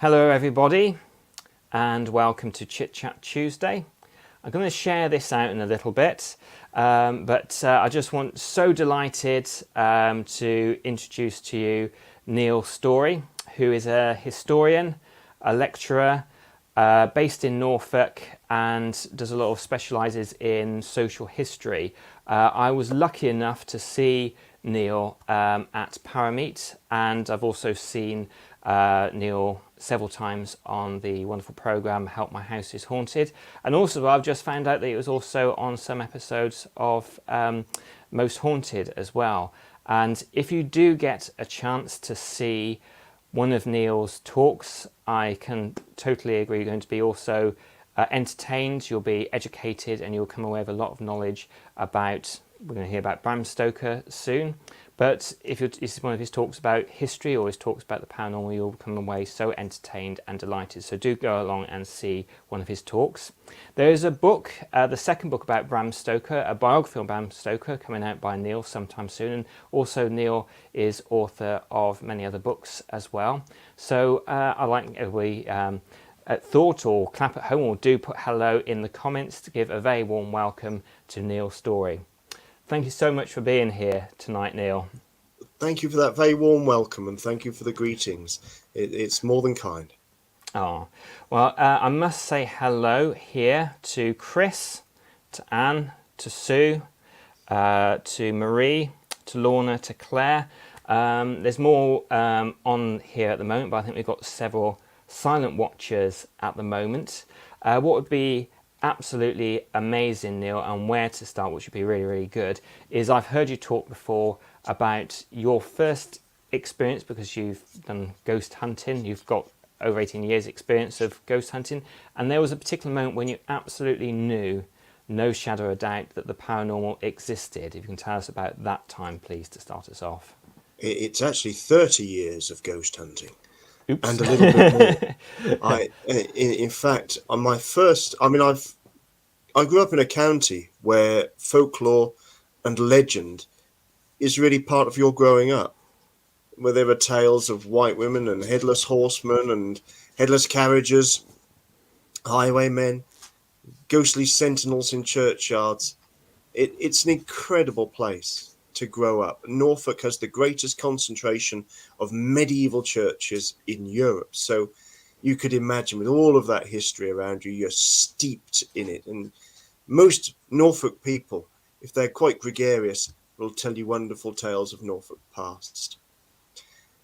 Hello everybody and welcome to Chit-Chat Tuesday. I'm going to share this out in a little bit, but I just want so delighted to introduce to you Neil Storey, who is a historian, a lecturer based in Norfolk and does a lot of specialises in social history. I was lucky enough to see Neil at Parameet, and I've also seen Neil several times on the wonderful programme Help My House is Haunted, and also I've just found out that he was also on some episodes of Most Haunted as well. And if you do get a chance to see one of Neil's talks, I can totally agree you're going to be also entertained, you'll be educated, and you'll come away with a lot of knowledge about, we're going to hear about Bram Stoker soon, but if it's one of his talks about history or his talks about the paranormal, you'll come away so entertained and delighted. So do go along and see one of his talks. There is a book, the second book about Bram Stoker, a biography on Bram Stoker, coming out by Neil sometime soon. And also Neil is author of many other books as well. So I like everybody thought or clap at home or do put hello in the comments to give a very warm welcome to Neil Storey. Thank you so much for being here tonight, Neil. Thank you for that very warm welcome, and thank you for the greetings. It's more than kind. Oh, well, I must say hello here to Chris, to Anne, to Sue, to Marie, to Lorna, to Claire. There's more on here at the moment, but I think we've got several silent watchers at the moment. What would be absolutely amazing, Neil, and where to start, which would be really, really good, is I've heard you talk before about your first experience, because you've done ghost hunting. You've got over 18 years experience of ghost hunting, and there was a particular moment when you absolutely knew, no shadow of a doubt, that the paranormal existed. If you can tell us about that time, please, to start us off. It's actually 30 years of ghost hunting. Oops. And a little bit more. In fact, on my first, I grew up in a county where folklore and legend is really part of your growing up, where there are tales of white women and headless horsemen and headless carriages, highwaymen, ghostly sentinels in churchyards. It's an incredible place to grow up. Norfolk has the greatest concentration of medieval churches in Europe. So you could imagine, with all of that history around you, you're steeped in it. And most Norfolk people, if they're quite gregarious, will tell you wonderful tales of Norfolk past.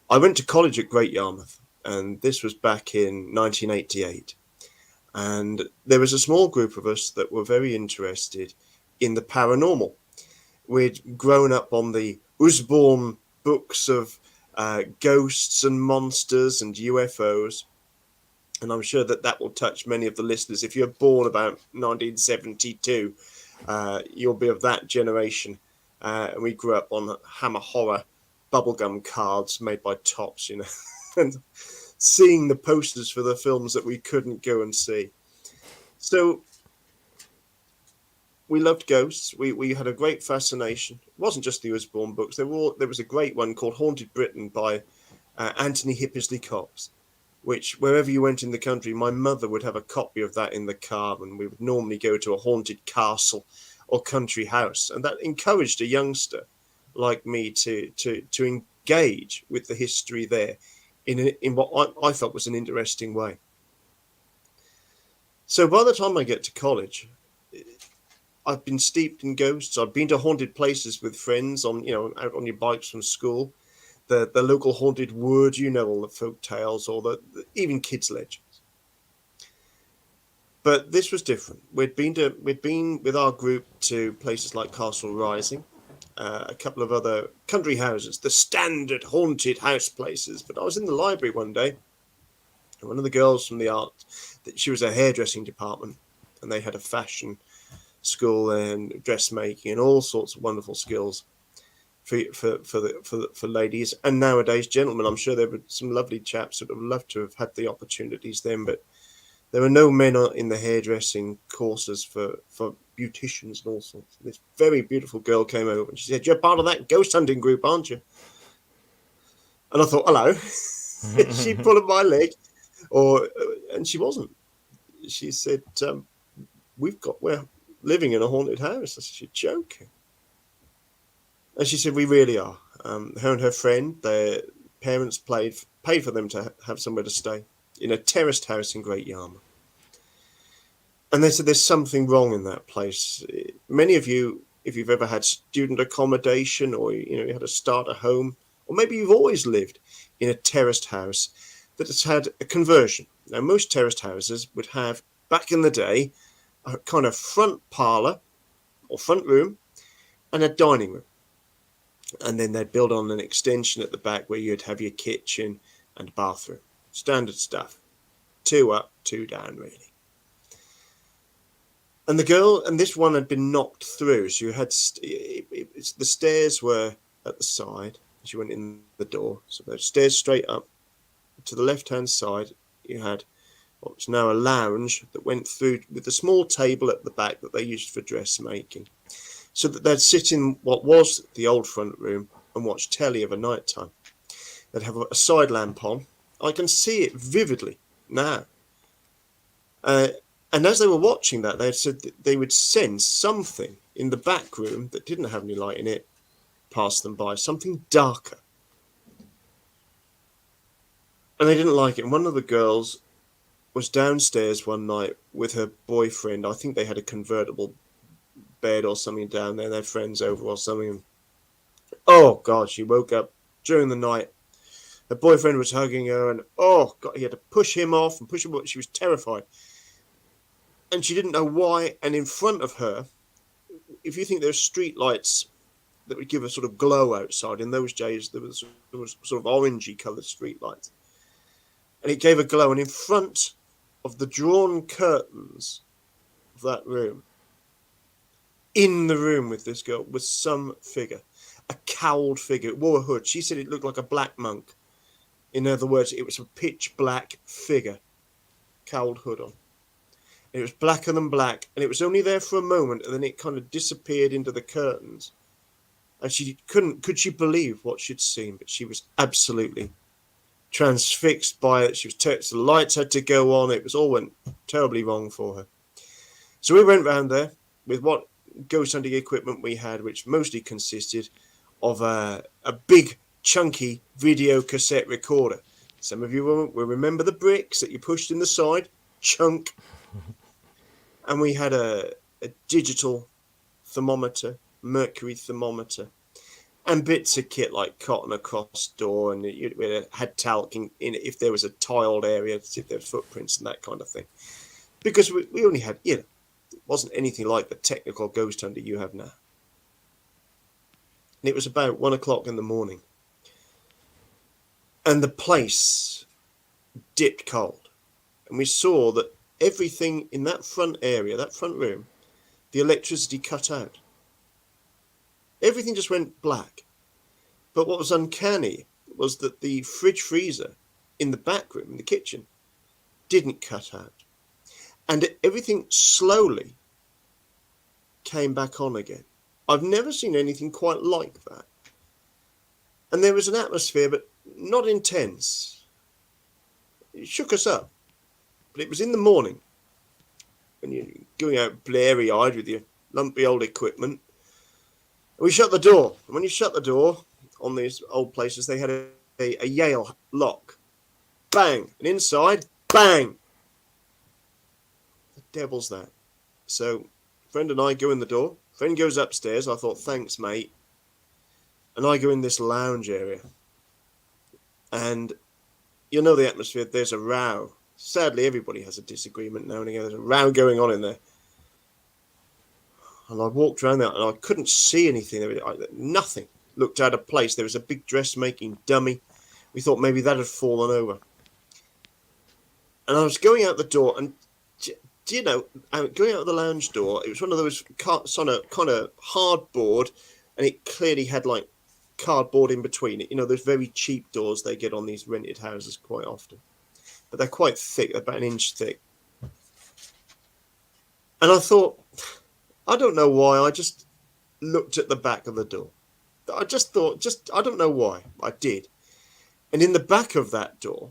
I went to college at Great Yarmouth, and this was back in 1988. And there was a small group of us that were very interested in the paranormal. We'd grown up on the Usborne books of ghosts and monsters and UFOs. And I'm sure that will touch many of the listeners. If you're born about 1972, you'll be of that generation. And we grew up on Hammer Horror bubblegum cards made by Tops, and seeing the posters for the films that we couldn't go and see. So we loved ghosts. We had a great fascination. It wasn't just the Usborne books. There was a great one called Haunted Britain by Anthony Hippisley Cox, which wherever you went in the country, my mother would have a copy of that in the car, and we would normally go to a haunted castle or country house. And that encouraged a youngster like me to engage with the history there in what I felt was an interesting way. So by the time I get to college, I've been steeped in ghosts. I've been to haunted places with friends out on your bikes from school, the local haunted wood, all the folk tales, or even kids' legends. But this was different. We'd been with our group to places like Castle Rising, a couple of other country houses, the standard haunted house places. But I was in the library one day, and one of the girls from the art, she was a hairdressing department, and they had a fashion school and dressmaking and all sorts of wonderful skills for ladies and nowadays gentlemen. I'm sure there were some lovely chaps that would have loved to have had the opportunities then, but there were no men in the hairdressing courses for beauticians and all sorts. This very beautiful girl came over and she said, "You're part of that ghost hunting group, aren't you?" And I thought, hello. She pulled at my leg And she wasn't. She said, we're living in a haunted house. I said, you're joking. And she said, we really are. Her and her friend, their parents paid for them to have somewhere to stay in a terraced house in Great Yarmouth. And they said there's something wrong in that place. Many of you, if you've ever had student accommodation, or you had to start a home, or maybe you've always lived in a terraced house that has had a conversion. Now, most terraced houses would have, back in the day, a kind of front parlour or front room and a dining room. And then they'd build on an extension at the back where you'd have your kitchen and bathroom. Standard stuff. 2 up, 2 down, really. And this one had been knocked through. So you had, the stairs were at the side as you went in the door. So the stairs straight up. To the left-hand side, you had what was now a lounge that went through with a small table at the back that they used for dressmaking. So that they'd sit in what was the old front room and watch telly of a night time. They'd have a side lamp on. I can see it vividly now. And as they were watching that, they said that they would sense something in the back room that didn't have any light in it pass them by, something darker. And they didn't like it. And one of the girls was downstairs one night with her boyfriend. I think they had a convertible bed or something down there. They had friends over or something. And, oh, God, she woke up during the night. Her boyfriend was hugging her, and, oh, God, he had to push him off and push him off. She was terrified. And she didn't know why. And in front of her, if you think there's street lights that would give a sort of glow outside, in those days there was sort of orangey coloured street lights. And it gave a glow. And in front of the drawn curtains of that room, in the room with this girl, was some figure. A cowled figure. It wore a hood. She said it looked like a black monk. In other words, it was a pitch black figure. Cowled hood on. It was blacker than black, and it was only there for a moment, and then it kind of disappeared into the curtains. And could she believe what she'd seen? But she was absolutely transfixed by it. She was the lights had to go on. It went terribly wrong for her. So we went round there with what ghost hunting equipment we had, which mostly consisted of a big, chunky video cassette recorder. Some of you will remember the bricks that you pushed in the side. Chunk. And we had a digital thermometer, mercury thermometer, and bits of kit like cotton across door, and we had talc in it if there was a tiled area to see if there were footprints and that kind of thing. Because we only had, it wasn't anything like the technical ghost hunter you have now. And it was about 1 o'clock in the morning. And the place dipped cold. And we saw that everything in that front area, that front room, the electricity cut out. Everything just went black. But what was uncanny was that the fridge freezer in the back room, in the kitchen, didn't cut out. And everything slowly came back on again. I've never seen anything quite like that. And there was an atmosphere, but not intense. It shook us up. But it was in the morning, when you're going out blary-eyed with your lumpy old equipment. And we shut the door. And when you shut the door on these old places, they had a Yale lock. Bang! And inside, bang! The devil's that. So, friend and I go in the door. Friend goes upstairs. I thought, thanks, mate. And I go in this lounge area. And you know the atmosphere. There's a row. Sadly, everybody has a disagreement now and again. There's a row going on in there. And I walked around there and I couldn't see anything. Nothing looked out of place. There was a big dressmaking dummy. We thought maybe that had fallen over. And I was going out the door, and going out of the lounge door, it was one of those kind of hardboard, and it clearly had like cardboard in between it. Those very cheap doors they get on these rented houses quite often. But they're quite thick, they're about an inch thick. And I thought, I don't know why, I just looked at the back of the door. I just thought, I don't know why, I did. And in the back of that door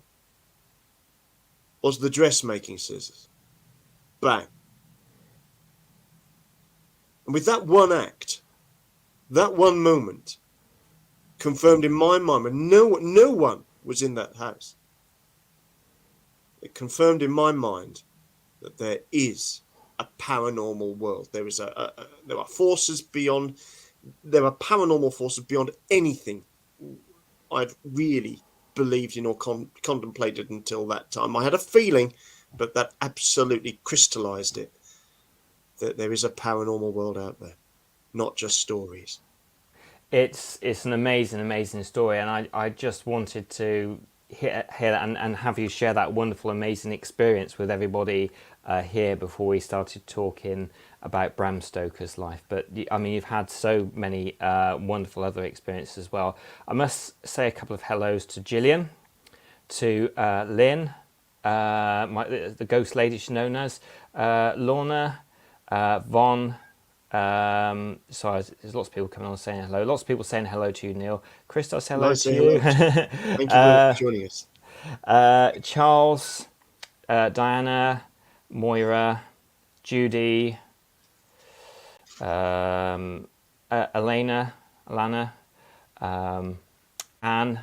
was the dressmaking scissors. Bang. And with that one act, that one moment, confirmed in my mind, and no one was in that house. It confirmed in my mind that there is a paranormal world. There is there are forces beyond. There are paranormal forces beyond anything I'd really believed in or contemplated until that time. I had a feeling, but that absolutely crystallized it. That there is a paranormal world out there, not just stories. It's an amazing story, and I just wanted to hear that and have you share that wonderful, amazing experience with everybody here before we started talking about Bram Stoker's life. But I mean, you've had so many wonderful other experiences as well. I must say a couple of hellos to Gillian, to Lynn, the ghost lady she's known as, Lorna, Von. Sorry, there's lots of people coming on saying hello. Lots of people saying hello to you, Neil. Christos, hello Nice to to you. Thank you for joining us. Charles, Diana, Moira, Judy, Alana, Anne.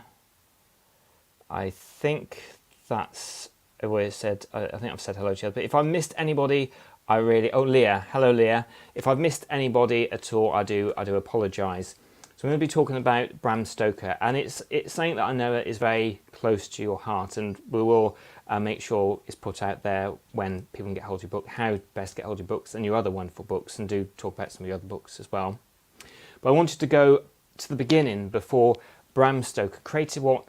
I think that's where it said. I think I've said hello to you. But if I missed anybody, Leah. Hello, Leah. If I've missed anybody at all, I do apologise. So I'm going to be talking about Bram Stoker, and it's something that I know is very close to your heart, and we will make sure it's put out there when people can get hold of your book, how best get hold of your books and your other wonderful books, and do talk about some of your other books as well. But I wanted to go to the beginning before Bram Stoker created what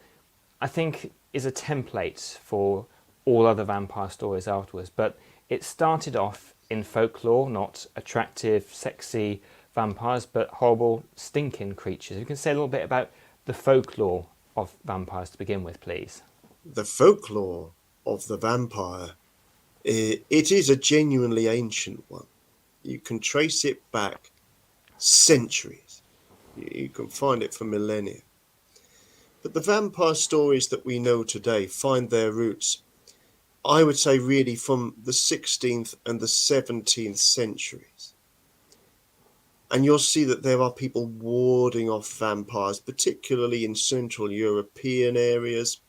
I think is a template for all other vampire stories afterwards. But it started off in folklore, not attractive, sexy vampires, but horrible, stinking creatures. You can say a little bit about the folklore of vampires to begin with, please. The folklore of the vampire, it is a genuinely ancient one. You can trace it back centuries. You can find it for millennia. But the vampire stories that we know today find their roots, I would say, really from the 16th and the 17th centuries. And you'll see that there are people warding off vampires, particularly in Central European areas.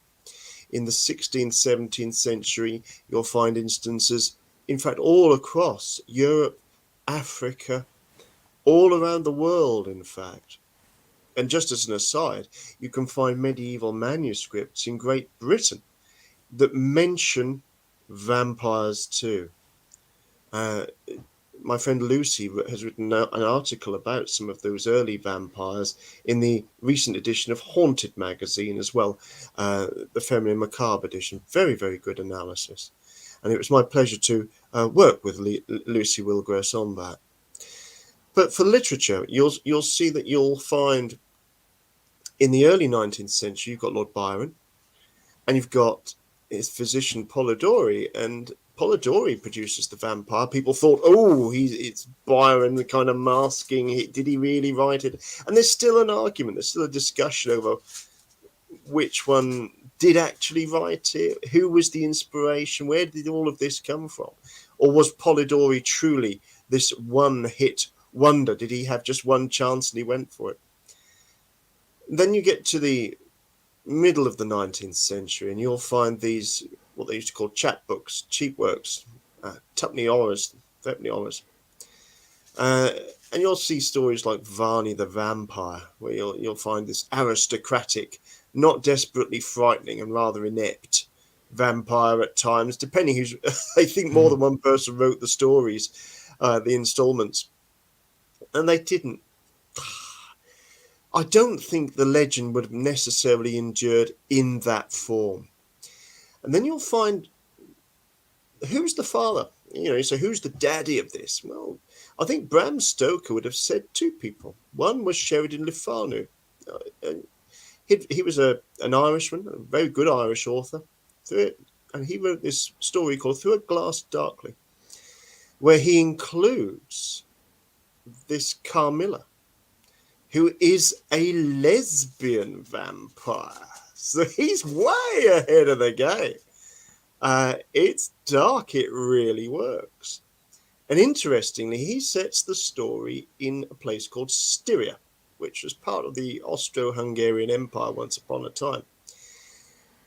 In the 16th, 17th century, you'll find instances, in fact, all across Europe, Africa, all around the world, in fact. And just as an aside, you can find medieval manuscripts in Great Britain that mention vampires too. My friend Lucy has written an article about some of those early vampires in the recent edition of Haunted magazine as well, the Feminine Macabre edition. Very, very good analysis. And it was my pleasure to work with Lucy Wilgross on that. But for literature, you'll see that you'll find in the early 19th century, you've got Lord Byron, and you've got his physician Polidori, and Polidori produces the vampire. People thought, it's Byron, the kind of masking. Did he really write it? And there's still an argument. There's still a discussion over which one did actually write it, who was the inspiration, where did all of this come from? Or was Polidori truly this one-hit wonder? Did he have just one chance and he went for it? Then you get to the middle of the 19th century and you'll find these, what they used to call chapbooks, cheap works, tuppenny horrors. And you'll see stories like Varney the Vampire, where you'll find this aristocratic, not desperately frightening and rather inept vampire at times, depending who's. I think more than one person wrote the stories, the installments, and they didn't. I don't think the legend would have necessarily endured in that form. And then you'll find, who's the father? So who's the daddy of this? Well, I think Bram Stoker would have said two people. One was Sheridan Le Fanu. He was an Irishman, a very good Irish author. And he wrote this story called Through a Glass Darkly, where he includes this Carmilla, who is a lesbian vampire. So he's way ahead of the game. It's dark. It really works. And interestingly, he sets the story in a place called Styria, which was part of the Austro-Hungarian Empire once upon a time.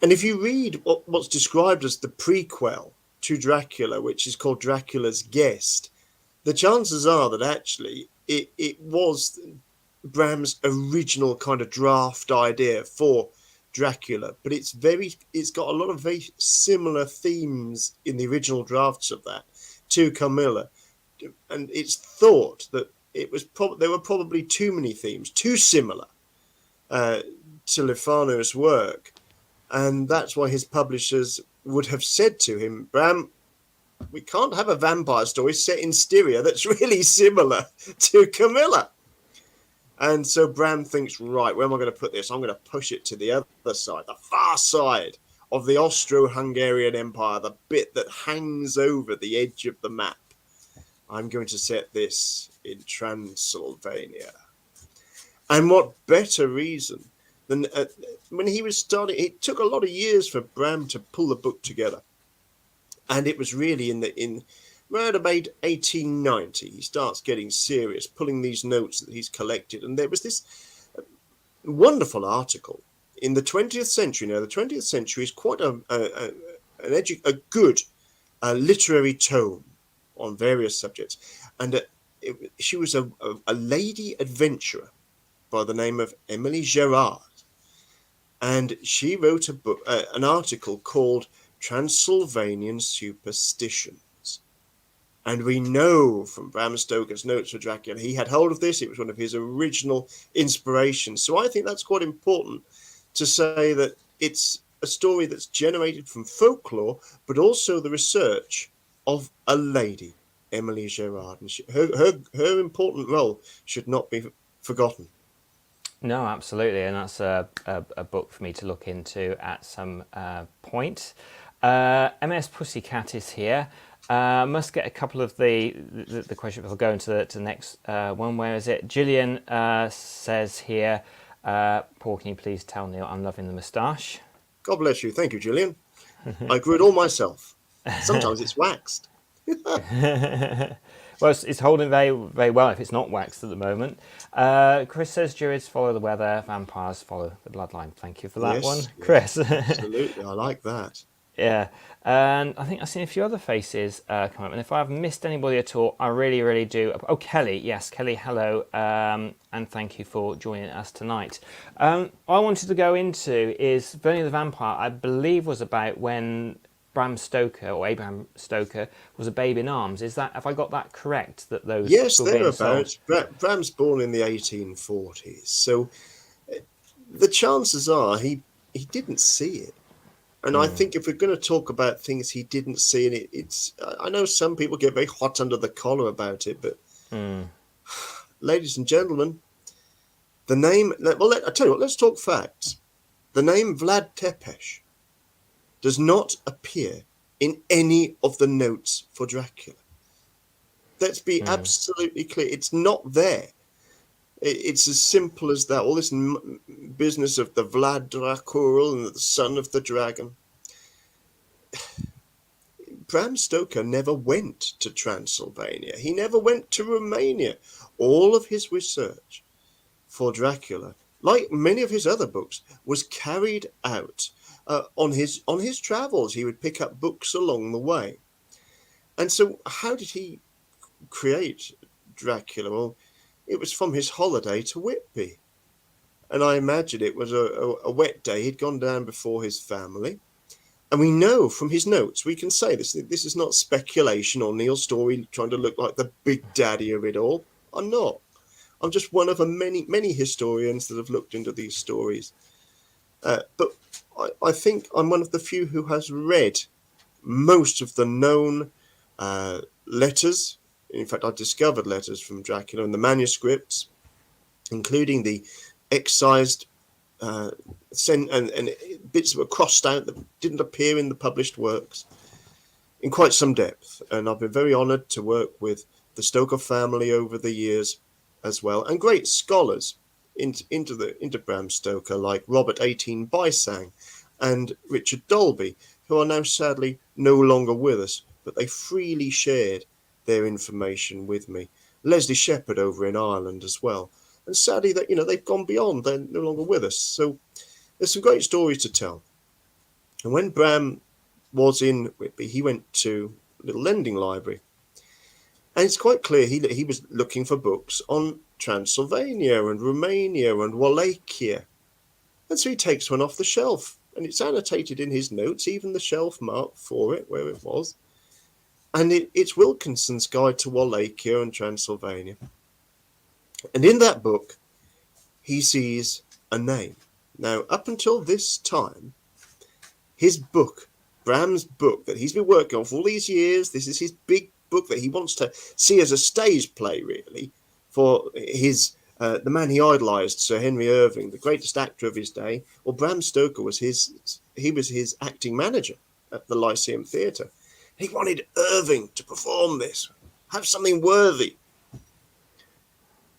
And if you read what's described as the prequel to Dracula, which is called Dracula's Guest, the chances are that actually it was Bram's original kind of draft idea for Dracula, but it's got a lot of very similar themes in the original drafts of that to Camilla, and it's thought that there were probably too many themes, too similar to Lefano's work, and that's why his publishers would have said to him, Bram, we can't have a vampire story set in Styria that's really similar to Camilla. And so Bram thinks, right, where am I going to put this? I'm going to push it to the other side, the far side of the Austro-Hungarian Empire, the bit that hangs over the edge of the map. I'm going to set this in Transylvania. And what better reason than when he was starting, it took a lot of years for Bram to pull the book together. And it was really in around about 1890, he starts getting serious, pulling these notes that he's collected. And there was this wonderful article in the 20th century. Now, the 20th century is quite a good literary tome on various subjects. And she was a lady adventurer by the name of Emily Gerard. And she wrote an article called Transylvanian Superstitions. And we know from Bram Stoker's notes for Dracula, he had hold of this. It was one of his original inspirations. So I think that's quite important to say that it's a story that's generated from folklore, but also the research of a lady, Emily Gerard. And her important role should not be forgotten. No, absolutely. And that's a book for me to look into at some point. MS Pussycat is here. Must get a couple of the questions before going to the next one. Where is it? Gillian says here, Paul, can you please tell Neil I'm loving the moustache? God bless you. Thank you, Gillian. I grew it all myself. Sometimes it's waxed. Well, it's holding very, very well if it's not waxed at the moment. Chris says Druids follow the weather, vampires follow the bloodline. Thank you for that one, Chris. Absolutely, I like that. Yeah, and I think I've seen a few other faces come up, and if I've missed anybody at all, I really, really do. Oh, Kelly, yes, Kelly, hello, and thank you for joining us tonight. What I wanted to go into is Burning the Vampire, I believe was about when Bram Stoker, or Abraham Stoker, was a babe in arms. Have I got that correct? That those yes, thereabouts. Bram's born in the 1840s, so the chances are he didn't see it. And I think if we're going to talk about things he didn't see, and it's I know some people get very hot under the collar about it, but ladies and gentlemen, the name. Well, I tell you what. Let's talk facts. The name Vlad Tepes does not appear in any of the notes for Dracula. Let's be absolutely clear. It's not there. It's as simple as that. All this business of the Vlad Dracul and the son of the dragon. Bram Stoker never went to Transylvania. He never went to Romania. All of his research for Dracula, like many of his other books, was carried out on his travels. He would pick up books along the way. And so how did he create Dracula? Well, it was from his holiday to Whitby. And I imagine it was a wet day. He'd gone down before his family. And we know from his notes, we can say this is not speculation or Neil Storey trying to look like the big daddy of it all. I'm not. I'm just one of many historians that have looked into these stories. But I think I'm one of the few who has read most of the known letters. In fact, I discovered letters from Dracula and the manuscripts, including the excised and bits that were crossed out that didn't appear in the published works, in quite some depth. And I've been very honoured to work with the Stoker family over the years as well, and great scholars into Bram Stoker like Robert 18 Bysang and Richard Dolby, who are now sadly no longer with us, but they freely shared their information with me. Leslie Shepherd over in Ireland as well. And sadly, that they've gone beyond. They're no longer with us. So there's some great stories to tell. And when Bram was in Whitby, he went to a little lending library. And it's quite clear he was looking for books on Transylvania and Romania and Wallachia. And so he takes one off the shelf. And it's annotated in his notes, even the shelf mark for it, where it was. And it's Wilkinson's Guide to Wallachia and Transylvania. And in that book, he sees a name. Now, up until this time, his book, Bram's book that he's been working on for all these years, this is his big book that he wants to see as a stage play, really, for his the man he idolised, Sir Henry Irving, the greatest actor of his day. Well, Bram Stoker was his acting manager at the Lyceum Theatre. He wanted Irving to perform this, have something worthy.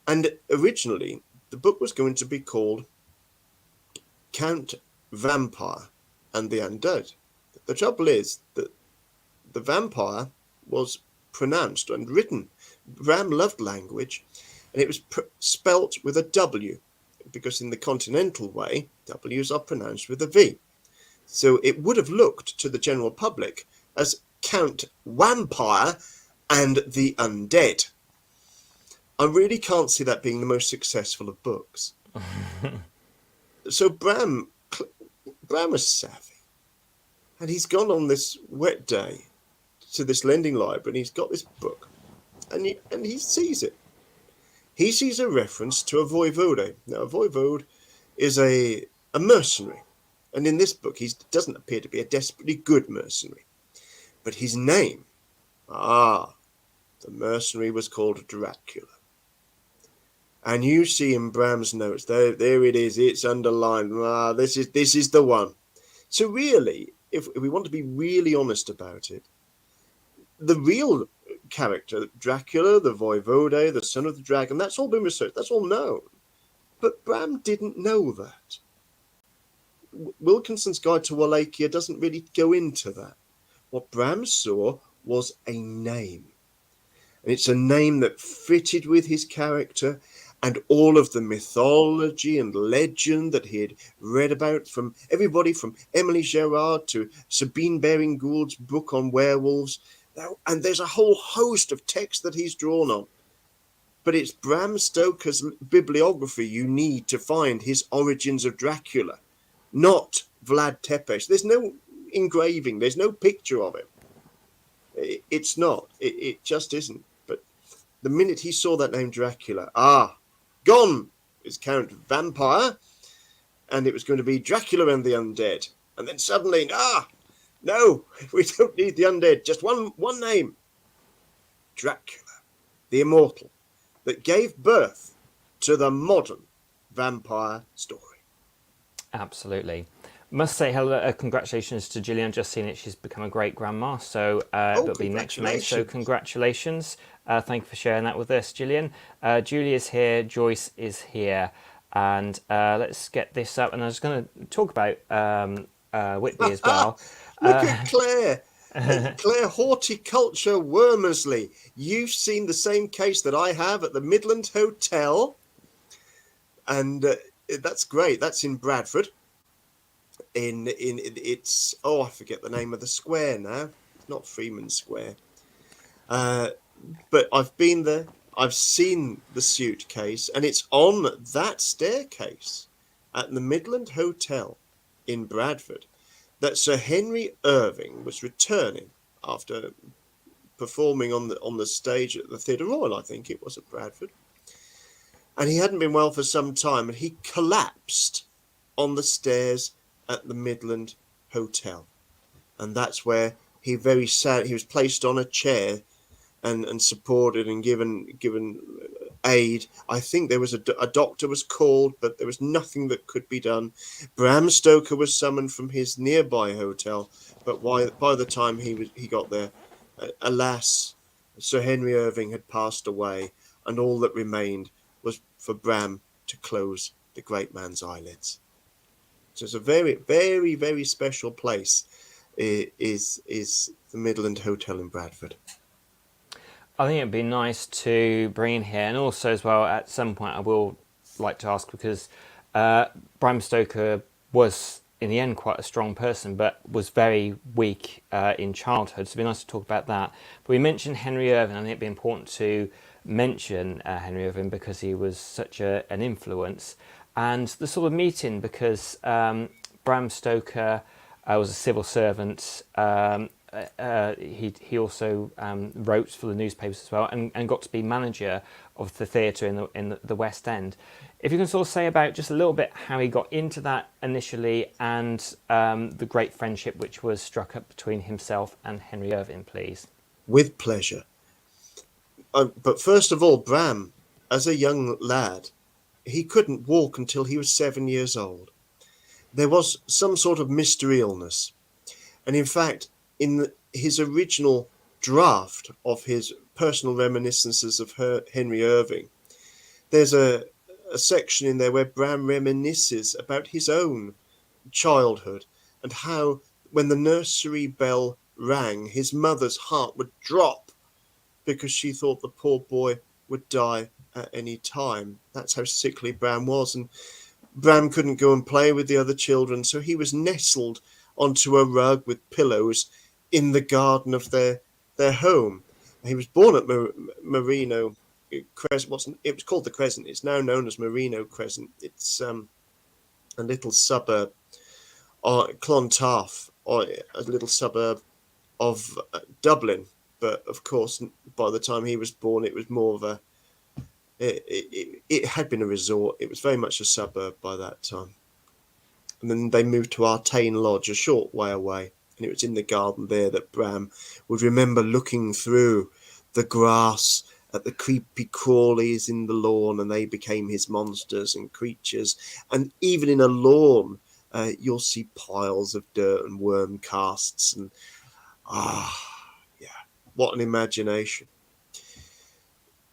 And originally, the book was going to be called Count Vampire and the Undead. The trouble is that the vampire was pronounced and written. Bram loved language, and it was spelt with a W, because in the continental way, W's are pronounced with a V. So it would have looked to the general public as Count Vampire and the Undead. I really can't see that being the most successful of books. So Bram was savvy, and he's gone on this wet day to this lending library, and he's got this book, and he sees it. He sees a reference to a voivode. Now, a voivode is a mercenary, and in this book, he doesn't appear to be a desperately good mercenary. But his name, the mercenary was called Dracula. And you see in Bram's notes, there it is, it's underlined. This is the one. So really, if we want to be really honest about it, the real character, Dracula, the voivode, the son of the dragon, that's all been researched, that's all known. But Bram didn't know that. Wilkinson's Guide to Wallachia doesn't really go into that. What Bram saw was a name. And it's a name that fitted with his character and all of the mythology and legend that he had read about, from everybody from Emily Gerard to Sabine Baring-Gould's book on werewolves. And there's a whole host of texts that he's drawn on. But it's Bram Stoker's bibliography you need to find his origins of Dracula, not Vlad Tepes. There's no engraving, there's no picture of it. It's not. It just isn't. But the minute he saw that name Dracula, gone is Count Vampire, and it was going to be Dracula and the Undead. And then suddenly, no, we don't need the undead, just one name. Dracula, the immortal, that gave birth to the modern vampire story. Absolutely. Must say hello, congratulations to Gillian. Just seen it, she's become a great grandma, so it'll be next May, so congratulations. Thank you for sharing that with us, Gillian. Julia's here, Joyce is here, and let's get this up. And I was going to talk about Whitby as well. Look at Claire. Claire Horticulture Wormersley. You've seen the same case that I have at the Midland Hotel, and that's great. That's in Bradford. It's I forget the name of the square now. It's not Freeman Square. But I've been there. I've seen the suitcase, and it's on that staircase at the Midland Hotel in Bradford that Sir Henry Irving was returning after performing on the stage at the Theatre Royal, I think it was, at Bradford. And he hadn't been well for some time, and he collapsed on the stairs at the Midland Hotel. And that's where he was placed on a chair and supported and given aid. I think there was a doctor was called, but there was nothing that could be done. Bram Stoker was summoned from his nearby hotel, but by the time he got there, alas, Sir Henry Irving had passed away, and all that remained was for Bram to close the great man's eyelids. So it's a very, very, very special place. is the Midland Hotel in Bradford. I think it'd be nice to bring in here, and also as well at some point I will like to ask, because Bram Stoker was in the end quite a strong person, but was very weak in childhood. So it'd be nice to talk about that. But we mentioned Henry Irving, and I think it'd be important to mention Henry Irving because he was such an influence, and the sort of meeting, because Bram Stoker was a civil servant. He also wrote for the newspapers as well, and got to be manager of the theatre in the West End. If you can sort of say about just a little bit how he got into that initially, and the great friendship which was struck up between himself and Henry Irving, please. With pleasure. But first of all, Bram, as a young lad, he couldn't walk until he was 7 years old. There was some sort of mystery illness. And in fact, in his original draft of his personal reminiscences of Henry Irving, there's a section in there where Bram reminisces about his own childhood and how when the nursery bell rang, his mother's heart would drop because she thought the poor boy would die at any time. That's how sickly Bram was. And Bram couldn't go and play with the other children, so he was nestled onto a rug with pillows in the garden of their home. He was born at Marino Crescent. It was called the Crescent. It's now known as Marino Crescent. It's a little suburb, Clontarf, or a little suburb of Dublin. But of course, by the time he was born, it was more of a. It had been a resort. It was very much a suburb by that time. And then they moved to Artane Lodge, a short way away. And it was in the garden there that Bram would remember looking through the grass at the creepy crawlies in the lawn, and they became his monsters and creatures. And even in a lawn, you'll see piles of dirt and worm casts. And yeah, what an imagination.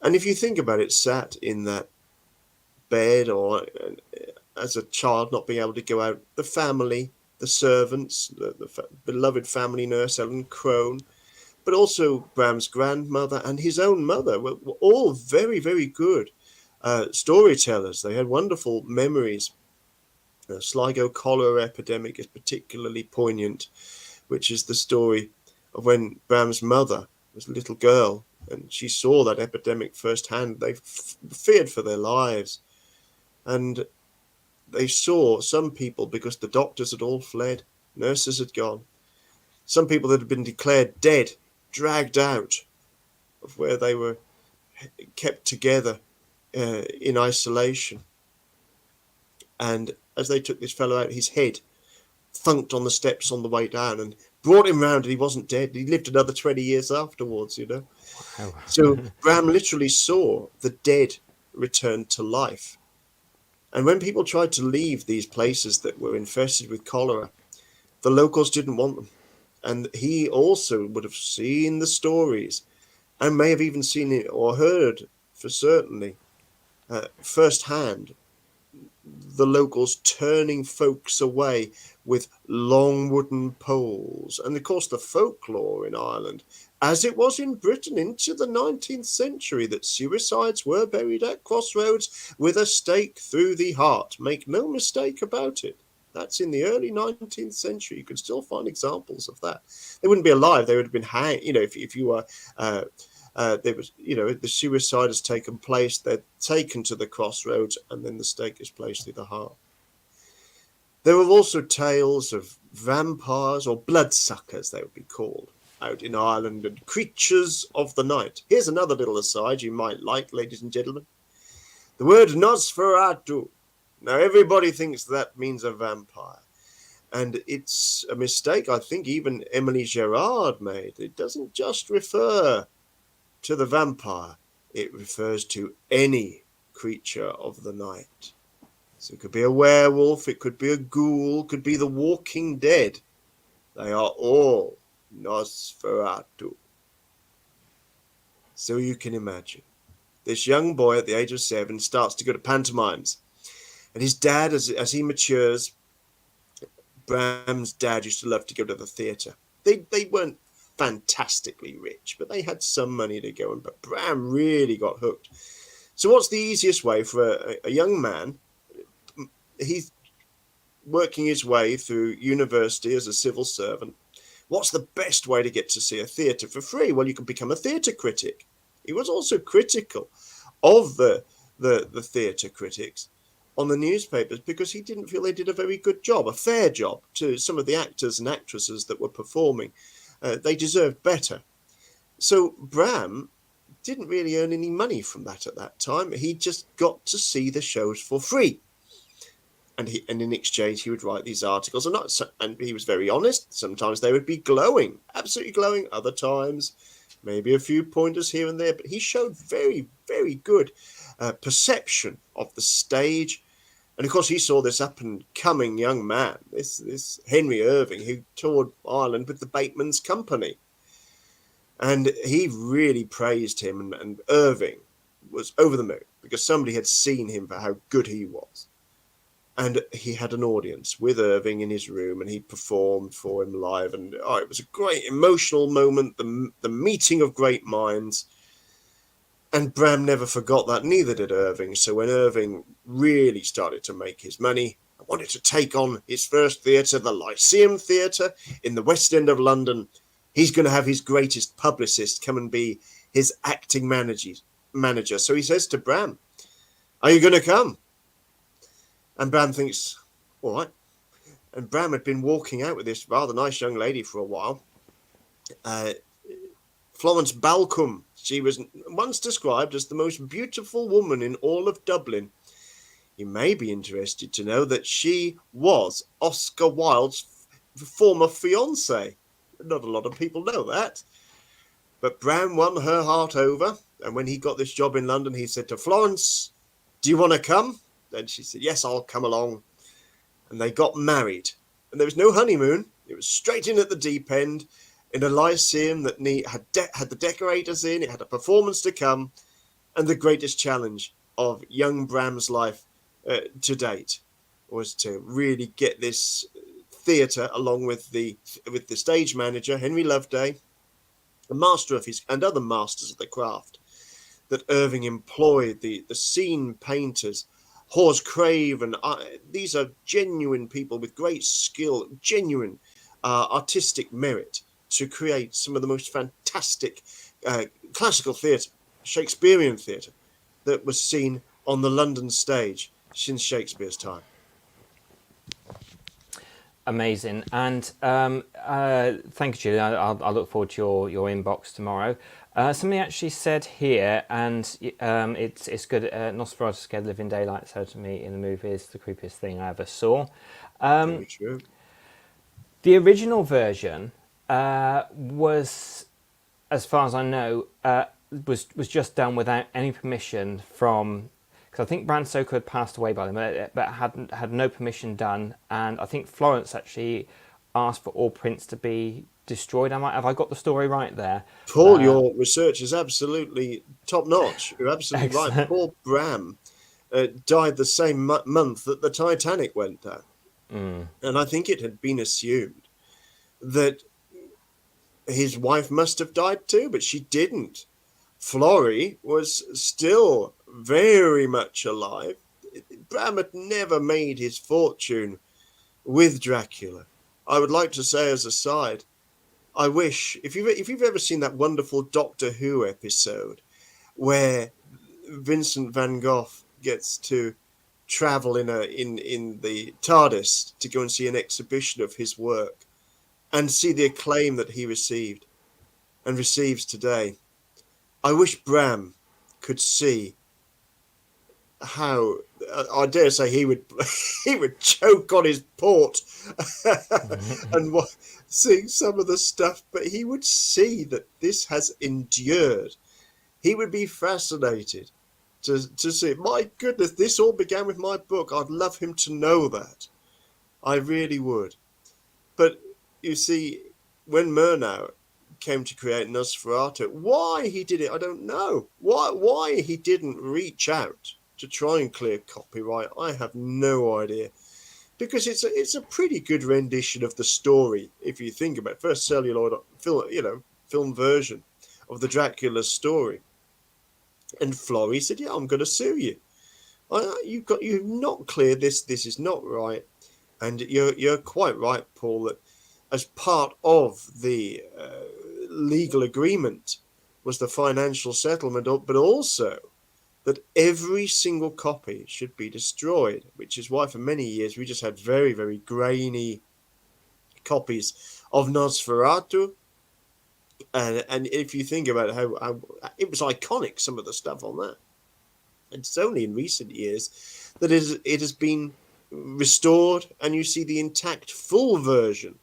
And if you think about it, sat in that bed, or as a child not being able to go out, the family, the servants, the beloved family nurse Ellen Crone, but also Bram's grandmother and his own mother were all very, very good storytellers. They had wonderful memories. The Sligo cholera epidemic is particularly poignant, which is the story of when Bram's mother was a little girl and she saw that epidemic firsthand. They feared for their lives. And they saw some people, because the doctors had all fled, nurses had gone, some people that had been declared dead, dragged out of where they were kept together in isolation. And as they took this fellow out, his head thunked on the steps on the way down and brought him round, and he wasn't dead. He lived another 20 years afterwards, you know. Wow. So Bram literally saw the dead return to life. And when people tried to leave these places that were infested with cholera, the locals didn't want them. And he also would have seen the stories, and may have even seen it or heard for certainly firsthand, the locals turning folks away with long wooden poles. And of course the folklore in Ireland, as it was in Britain into the 19th century, that suicides were buried at crossroads with a stake through the heart. Make no mistake about it. That's in the early 19th century. You can still find examples of that. They wouldn't be alive. They would have been hanged. You know, if you were, there was, you know, the suicide has taken place. They're taken to the crossroads, and then the stake is placed through the heart. There were also tales of vampires, or bloodsuckers they would be called, out in Ireland, and creatures of the night. Here's another little aside you might like, ladies and gentlemen. The word Nosferatu. Now, everybody thinks that means a vampire. And it's a mistake I think even Emily Gerard made. It doesn't just refer to the vampire. It refers to any creature of the night. So it could be a werewolf, it could be a ghoul, it could be the walking dead. They are all Nosferatu. So you can imagine. This young boy at the age of 7 starts to go to pantomimes. And his dad, as he matures, Bram's dad used to love to go to the theatre. They weren't fantastically rich, but they had some money to go in. But Bram really got hooked. So what's the easiest way for a young man? He's working his way through university as a civil servant. What's the best way to get to see a theatre for free? Well, you can become a theatre critic. He was also critical of the theatre critics on the newspapers because he didn't feel they did a very good job, a fair job to some of the actors and actresses that were performing. They deserved better. So Bram didn't really earn any money from that at that time. He just got to see the shows for free. And in exchange, he would write these articles, and he was very honest. Sometimes they would be glowing, absolutely glowing. Other times, maybe a few pointers here and there. But he showed very, very good perception of the stage. And of course, he saw this up-and-coming young man, this Henry Irving, who toured Ireland with the Bateman's Company. And he really praised him, and Irving was over the moon because somebody had seen him for how good he was. And he had an audience with Irving in his room, and he performed for him live. And it was a great emotional moment, the meeting of great minds. And Bram never forgot that, neither did Irving. So when Irving really started to make his money, wanted to take on his first theatre, the Lyceum Theatre in the West End of London, he's going to have his greatest publicist come and be his acting manager. So he says to Bram, "Are you going to come?" And Bram thinks, all right. And Bram had been walking out with this rather nice young lady for a while. Florence Balcombe. She was once described as the most beautiful woman in all of Dublin. You may be interested to know that she was Oscar Wilde's former fiancée. Not a lot of people know that. But Bram won her heart over. And when he got this job in London, he said to Florence, "Do you want to come?" And she said, "Yes, I'll come along." And they got married. And there was no honeymoon. It was straight in at the deep end in a Lyceum that had the decorators in. It had a performance to come. And the greatest challenge of young Bram's life to date was to really get this theatre along with the stage manager, Henry Loveday, a master of his and other masters of the craft, that Irving employed, the scene painters, Hawes Craven. These are genuine people with great skill, genuine artistic merit to create some of the most fantastic classical theatre, Shakespearean theatre, that was seen on the London stage since Shakespeare's time. Amazing. And thank you, Julie. I'll look forward to your inbox tomorrow. Somebody actually said here, and it's good. Nosferatu Scared Living Daylights Out to me in the movie is the creepiest thing I ever saw. Very true. The original version was, as far as I know, was just done without any permission from. Because I think Bram Stoker had passed away by then, but had no permission done, and I think Florence actually asked for all prints to be destroyed. Have I got the story right there? Paul, your research is absolutely top notch. You're absolutely Excellent. right. Paul Bram died the same month that the Titanic went down, and I think it had been assumed that his wife must have died too, but she didn't. Florey was still very much alive. Bram had never made his fortune with Dracula. I would like to say as a side, I wish, if you've ever seen that wonderful Doctor Who episode where Vincent van Gogh gets to travel in the TARDIS to go and see an exhibition of his work and see the acclaim that he received and receives today. I wish Bram could see how, I dare say he would choke on his port and seeing some of the stuff, but he would see that this has endured. He would be fascinated to see, my goodness, this all began with my book. I'd love him to know that. I really would. But you see, when Murnau came to create Nosferatu, why he did it, I don't know. Why he didn't reach out to try and clear copyright, I have no idea. because it's a pretty good rendition of the story if you think about it. First celluloid film version of the Dracula story. And Florrie said, "Yeah, I'm going to sue you. You've not cleared this. This is not right." And you're quite right, Paul, that as part of the legal agreement was the financial settlement, but also that every single copy should be destroyed, which is why for many years we just had very, very grainy copies of Nosferatu. And if you think about how it was iconic, some of the stuff on that. It's only in recent years that it has been restored and you see the intact full version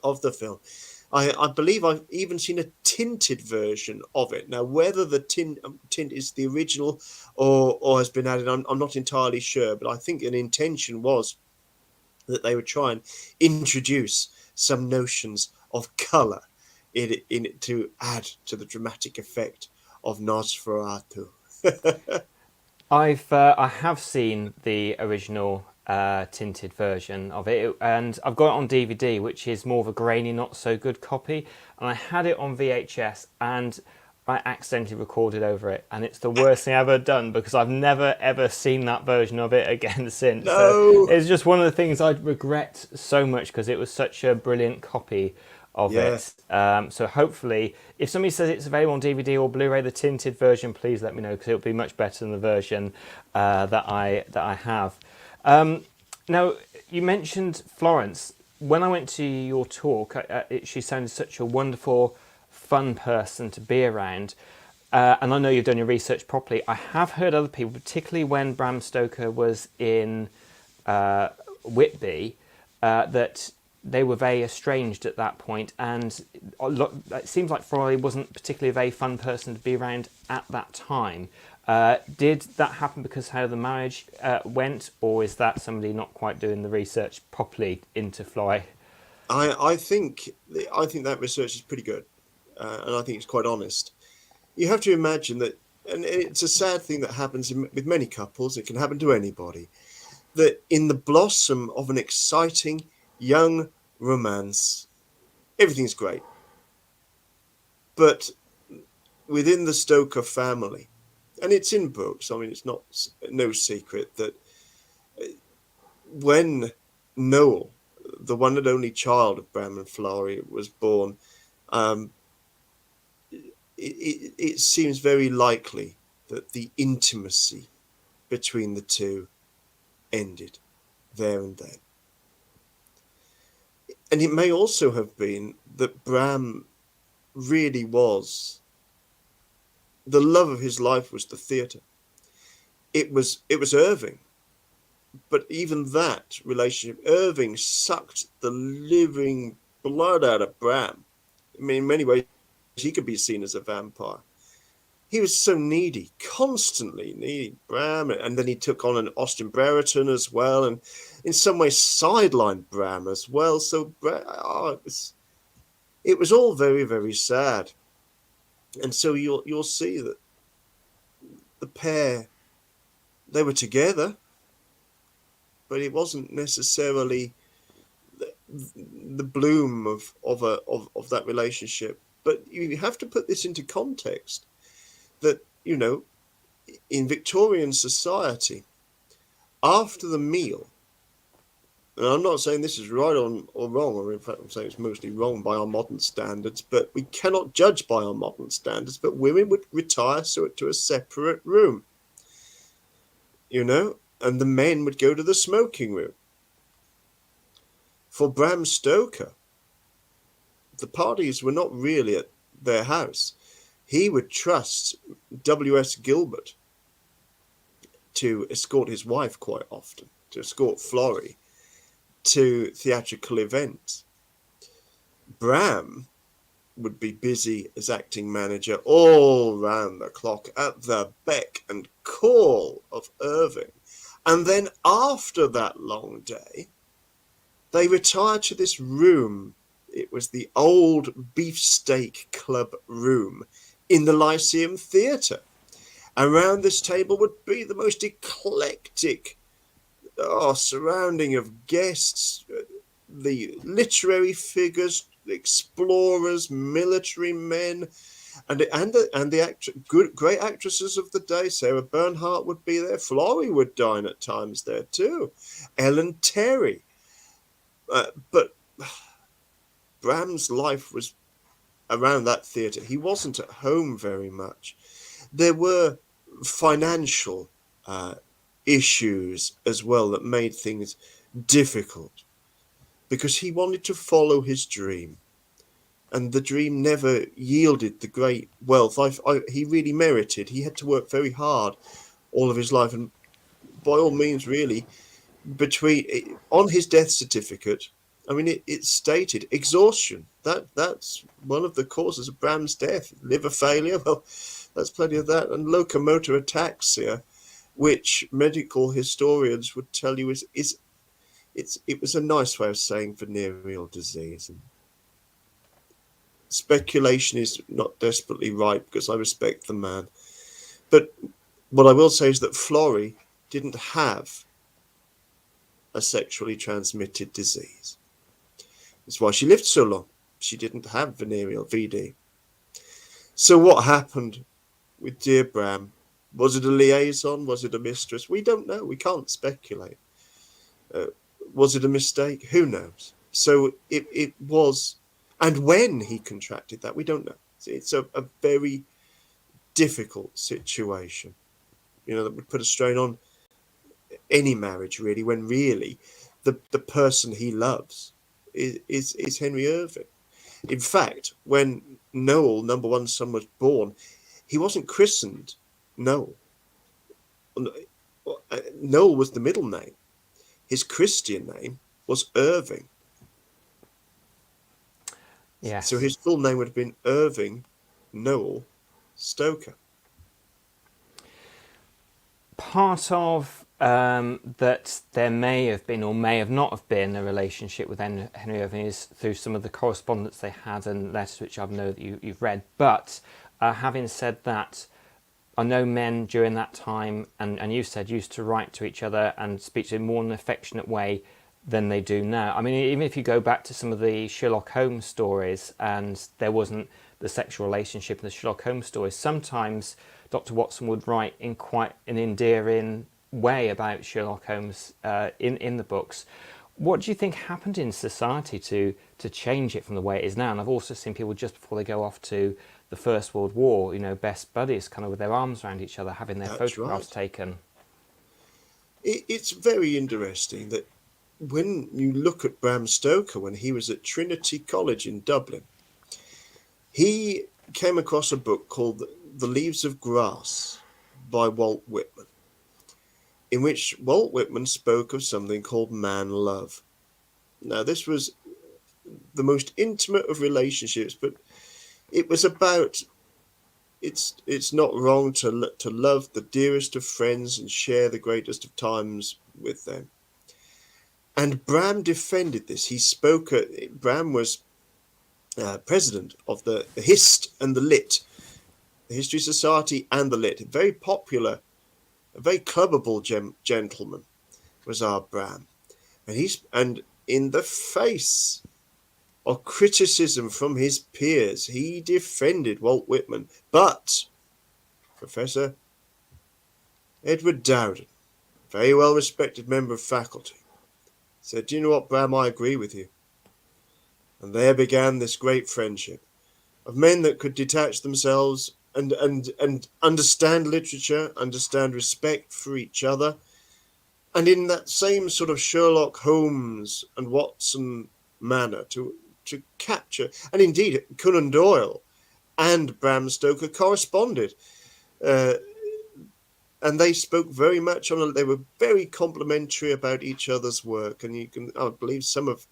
of the film. I believe I've even seen a tinted version of it. Now, whether the tint is the original or has been added, I'm not entirely sure, but I think an intention was that they would try and introduce some notions of colour in it to add to the dramatic effect of Nosferatu. I have seen the original tinted version of it, and I've got it on DVD, which is more of a grainy, not so good copy. And I had it on VHS, and I accidentally recorded over it, and it's the worst thing I've ever done because I've never ever seen that version of it again since. No. So it's just one of the things I regret so much because it was such a brilliant copy of it. So hopefully, if somebody says it's available on DVD or Blu-ray, the tinted version, please let me know because it'll be much better than the version that I have. Now, you mentioned Florence. When I went to your talk, she sounded such a wonderful, fun person to be around. And I know you've done your research properly. I have heard other people, particularly when Bram Stoker was in Whitby, that they were very estranged at that point, and it seems like Florrie wasn't particularly a very fun person to be around at that time. Did that happen because how the marriage went, or is that somebody not quite doing the research properly into Florrie? I think that research is pretty good, and I think it's quite honest. You have to imagine that, and it's a sad thing that happens with many couples. It can happen to anybody. That in the blossom of an exciting young romance, everything's great. But within the Stoker family, and it's in books, I mean, it's no secret that when Noel, the one and only child of Bram and Florrie, was born, it seems very likely that the intimacy between the two ended there and then. And it may also have been that Bram really was, the love of his life was the theatre. It was Irving. But even that relationship, Irving sucked the living blood out of Bram. I mean, in many ways, he could be seen as a vampire. He was so needy, constantly needing Bram, and then he took on an Austin Brereton as well, and in some ways sidelined Bram as well. So it was all very, very sad. And so you'll see that the pair, they were together, but it wasn't necessarily the bloom of that relationship. But you have to put this into context. That, in Victorian society, after the meal, and I'm not saying this is right or wrong, or in fact I'm saying it's mostly wrong by our modern standards, but we cannot judge by our modern standards, but women would retire to a separate room, and the men would go to the smoking room. For Bram Stoker, the parties were not really at their house. He would trust W.S. Gilbert to escort his wife quite often, to escort Florrie to theatrical events. Bram would be busy as acting manager all round the clock at the beck and call of Irving. And then after that long day, they retired to this room. It was the old Beefsteak Club room in the Lyceum Theatre. Around this table would be the most eclectic surrounding of guests, the literary figures, explorers, military men, and the great actresses of the day. Sarah Bernhardt would be there. Florrie would dine at times there too. Ellen Terry. But Bram's life was around that theatre. He wasn't at home very much. There were financial issues as well that made things difficult, because he wanted to follow his dream, and the dream never yielded the great wealth he really merited. He had to work very hard all of his life, and by all means, really, on his death certificate, I mean, it stated exhaustion. That's one of the causes of Bram's death. Liver failure, well, that's plenty of that, and locomotor ataxia, which medical historians would tell you it was a nice way of saying venereal disease. And speculation is not desperately right, because I respect the man. But what I will say is that Florrie didn't have a sexually transmitted disease. That's why she lived so long. She didn't have venereal VD. So what happened with dear Bram? Was it a liaison? Was it a mistress? We don't know. We can't speculate. Was it a mistake? Who knows? So it was. And when he contracted that, we don't know. It's a very difficult situation, that would put a strain on any marriage, really, when really the person he loves is Henry Irving. In fact, when Noel, number one son, was born, he wasn't christened Noel. Noel was the middle name. His Christian name was Irving. Yes. So his full name would have been Irving Noel Stoker. Part of that there may have been or may have not have been a relationship with Henry Irving is through some of the correspondence they had and letters which I know that you've read. But having said that, I know men during that time, and you said, used to write to each other and speak to in more an affectionate way than they do now. I mean, even if you go back to some of the Sherlock Holmes stories, and there wasn't the sexual relationship in the Sherlock Holmes stories, sometimes Dr. Watson would write in quite an endearing way about Sherlock Holmes in the books. What do you think happened in society to change it from the way it is now? And I've also seen people just before they go off to the First World War, best buddies, kind of with their arms around each other, having their photographs taken. It's very interesting that when you look at Bram Stoker, when he was at Trinity College in Dublin, he came across a book called The Leaves of Grass by Walt Whitman, in which Walt Whitman spoke of something called man love. Now, this was the most intimate of relationships, but it was about it's not wrong to love the dearest of friends and share the greatest of times with them. And Bram defended this. He spoke. Bram was president of the HIST and the LIT, the History Society and the LIT. Very popular, a very clubbable gentleman was our Bram, and in the face of criticism from his peers, he defended Walt Whitman. But Professor Edward Dowden, very well respected member of faculty, said, "Do you know what, Bram? I agree with you." And there began this great friendship of men that could detach themselves and understand literature, understand respect for each other, and in that same sort of Sherlock Holmes and Watson manner to capture. And indeed, Conan Doyle and Bram Stoker corresponded, and they spoke very much on. They were very complimentary about each other's work, and I believe, some of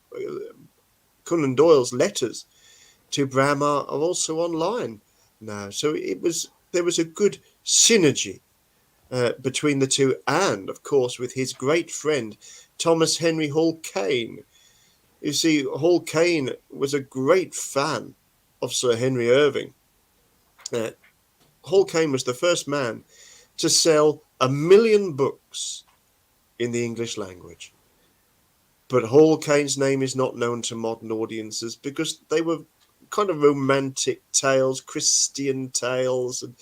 Conan Doyle's letters to Bram are also online now. So there was a good synergy between the two, and of course with his great friend Thomas Henry Hall Caine. You see, Hall Caine was a great fan of Sir Henry Irving. Hall Caine was the first man to sell 1 million books in the English language. But Hall Caine's name is not known to modern audiences because they were kind of romantic tales, Christian tales, and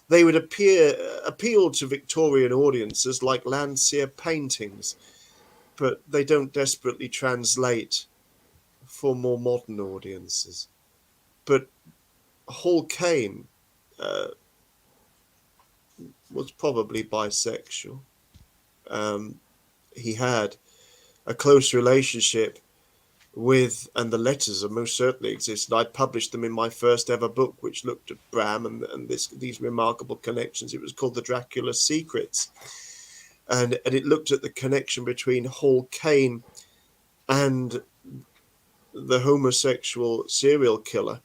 they would appeal to Victorian audiences like Landseer paintings, but they don't desperately translate for more modern audiences. But Hall Caine was probably bisexual. He had a close relationship with, and the letters are most certainly existed. I published them in my first ever book, which looked at Bram and these remarkable connections. It was called The Dracula Secrets. And it looked at the connection between Hall Caine and the homosexual serial killer,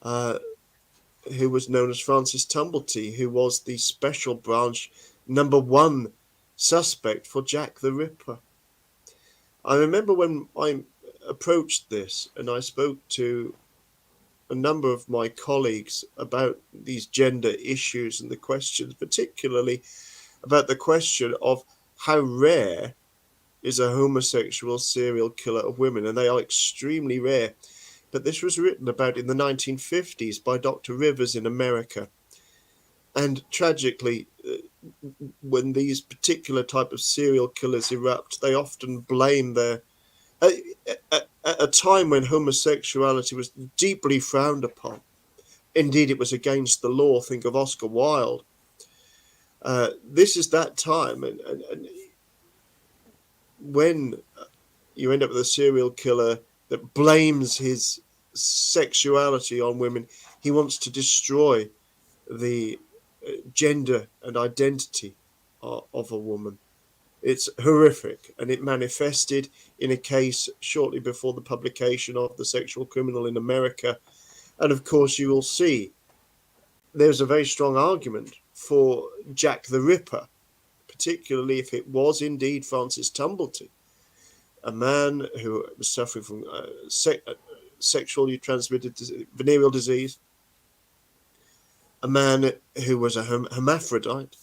who was known as Francis Tumblety, who was the special branch #1 suspect for Jack the Ripper. I remember when I approached this and I spoke to a number of my colleagues about these gender issues and the questions, particularly about the question of how rare is a homosexual serial killer of women, and they are extremely rare. But this was written about in the 1950s by Dr. Rivers in America. And tragically, when these particular type of serial killers erupt, they often blame their... At a time when homosexuality was deeply frowned upon. Indeed, it was against the law. Think of Oscar Wilde. This is that time. And when you end up with a serial killer that blames his sexuality on women, he wants to destroy the gender and identity of a woman. It's horrific, and it manifested in a case shortly before the publication of The Sexual Criminal in America. And of course, you will see there's a very strong argument for Jack the Ripper, particularly if it was indeed Francis Tumblety, a man who was suffering from sexually transmitted venereal disease, a man who was a hermaphrodite,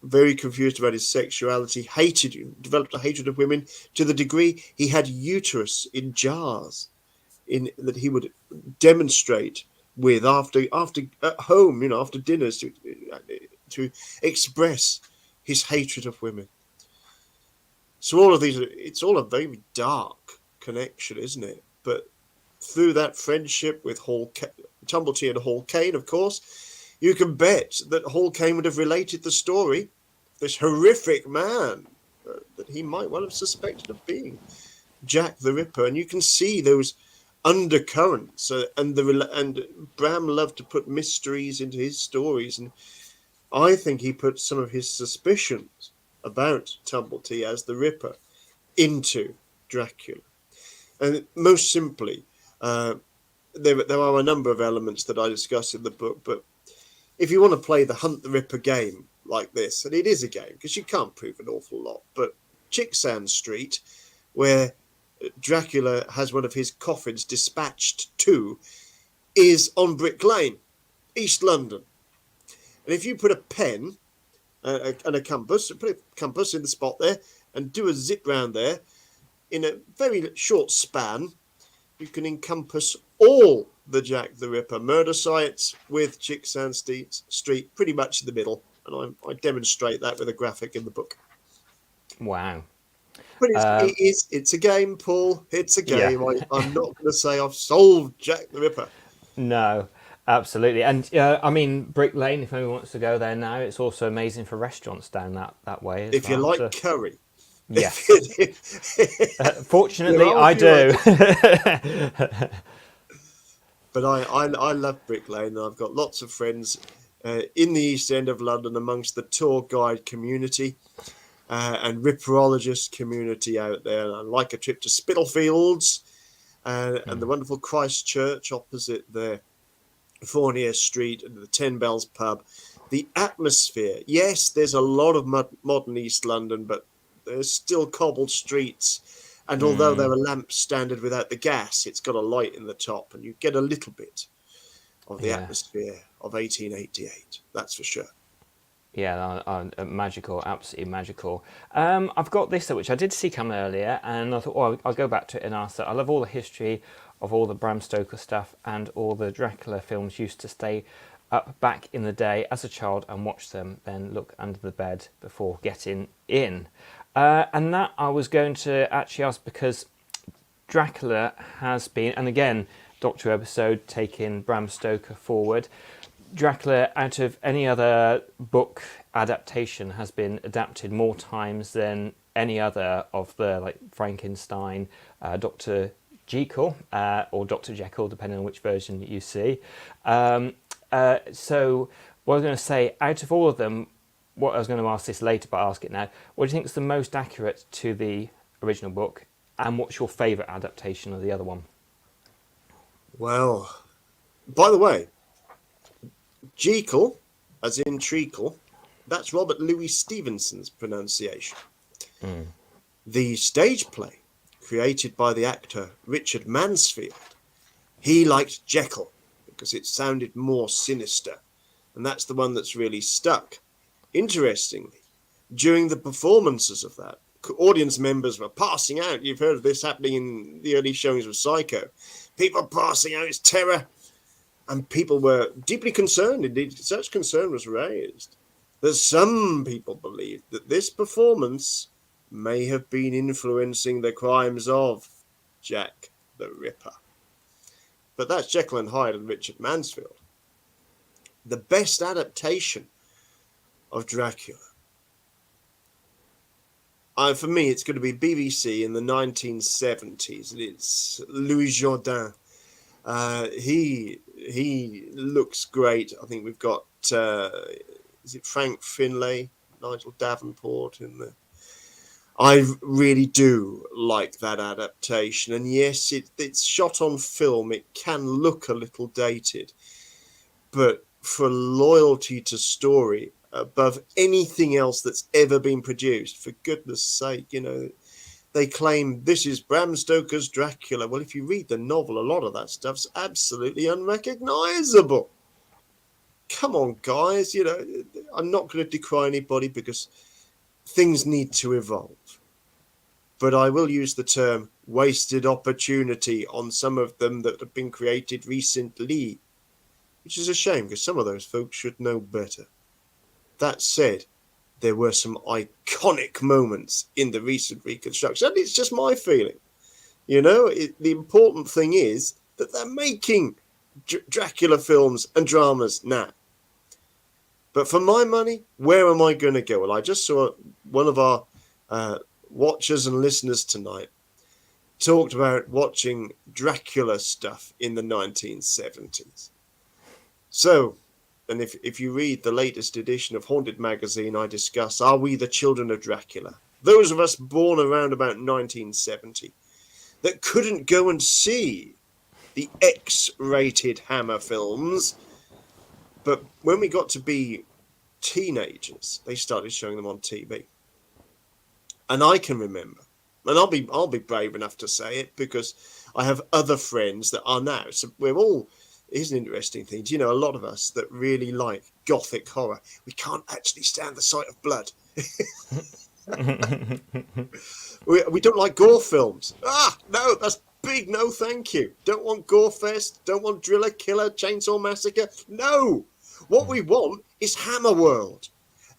very confused about his sexuality, developed a hatred of women to the degree he had uterus in jars that he would demonstrate with after at home, after dinners to express his hatred of women. So all of these, it's all a very dark connection, isn't it? But through that friendship with Tumblety and Hall Caine, of course, you can bet that Hall Caine would have related the story, this horrific man that he might well have suspected of being Jack the Ripper. And you can see those undercurrents, and Bram loved to put mysteries into his stories. And I think he put some of his suspicions about Tumblety as the Ripper into Dracula. And most simply, there are a number of elements that I discuss in the book, but if you want to play the Hunt the Ripper game like this, and it is a game because you can't prove an awful lot, but Chit-Chat Street, where Dracula has one of his coffins dispatched to, is on Brick Lane, East London. And if you put a pen and a compass, put a compass in the spot there and do a zip round there, in a very short span, you can encompass all the Jack the Ripper murder sites with Chit-Chat Street pretty much in the middle. And I demonstrate that with a graphic in the book. Wow. But it's a game, Paul. It's a game. Yeah. I'm not going to say I've solved Jack the Ripper. No, absolutely. And I mean, Brick Lane, if anyone wants to go there now, it's also amazing for restaurants down that way as if well. You like curry. Yes. Fortunately, I do. But I love Brick Lane, and I've got lots of friends in the East End of London amongst the tour guide community and ripperologist community out there. And I like a trip to Spitalfields and the wonderful Christ Church opposite there, Fournier Street and the 10 Bells pub. The atmosphere, yes, there's a lot of modern East London, but there's still cobbled streets. And although there are lamps standard without the gas, it's got a light in the top, and you get a little bit of the atmosphere of 1888. That's for sure. Yeah, magical, absolutely magical. I've got this which I did see come earlier, and I thought, oh, I'll go back to it and ask that. I love all the history of all the Bram Stoker stuff, and all the Dracula films. Used to stay up back in the day as a child and watch them, then look under the bed before getting in. And that I was going to actually ask because Dracula has been, and again, Doctor episode taking Bram Stoker forward. Dracula, out of any other book adaptation, has been adapted more times than any other of the, like, Frankenstein, Dr. Jekyll, or Dr. Jekyll, depending on which version you see. So what I was going to say, out of all of them, what I was going to ask this later, but I'll ask it now. What do you think is the most accurate to the original book, and what's your favourite adaptation of the other one? Well, by the way, Jekyll, as in treacle, that's Robert Louis Stevenson's pronunciation. The stage play, created by the actor Richard Mansfield, he liked Jekyll because it sounded more sinister, and that's the one that's really stuck. Interestingly, during the performances of that, audience members were passing out. You've heard of this happening in the early showings of Psycho. People passing out, it's terror. And people were deeply concerned. Indeed, such concern was raised that some people believed that this performance may have been influencing the crimes of Jack the Ripper. But that's Jekyll and Hyde and Richard Mansfield. The best adaptation of Dracula, for me, it's going to be BBC in the 1970s. It's Louis Jourdain. He looks great. I think we've got is it Frank Finlay, Nigel Davenport in there. I really do like that adaptation, and yes, it's shot on film. It can look a little dated, but for loyalty to story above anything else that's ever been produced, for goodness sake, they claim this is Bram Stoker's Dracula. Well, if you read the novel, a lot of that stuff's absolutely unrecognizable. Come on, guys. I'm not going to decry anybody because things need to evolve. But I will use the term wasted opportunity on some of them that have been created recently, which is a shame because some of those folks should know better. That said, there were some iconic moments in the recent reconstruction. And it's just my feeling. The important thing is that they're making Dracula films and dramas now. But for my money, where am I going to go? Well, I just saw one of our watchers and listeners tonight talked about watching Dracula stuff in the 1970s. So, and if you read the latest edition of Haunted Magazine, I discuss, are we the children of Dracula? Those of us born around about 1970 that couldn't go and see the X-rated Hammer films, but when we got to be teenagers, they started showing them on TV. And I can remember, and I'll be brave enough to say it because I have other friends that are now. So we're all, here's an interesting thing. A lot of us that really like gothic horror, we can't actually stand the sight of blood. we don't like gore films. No, that's big no thank you. Don't want Gore Fest, don't want Driller, Killer, Chainsaw Massacre. No! What we want is Hammer World.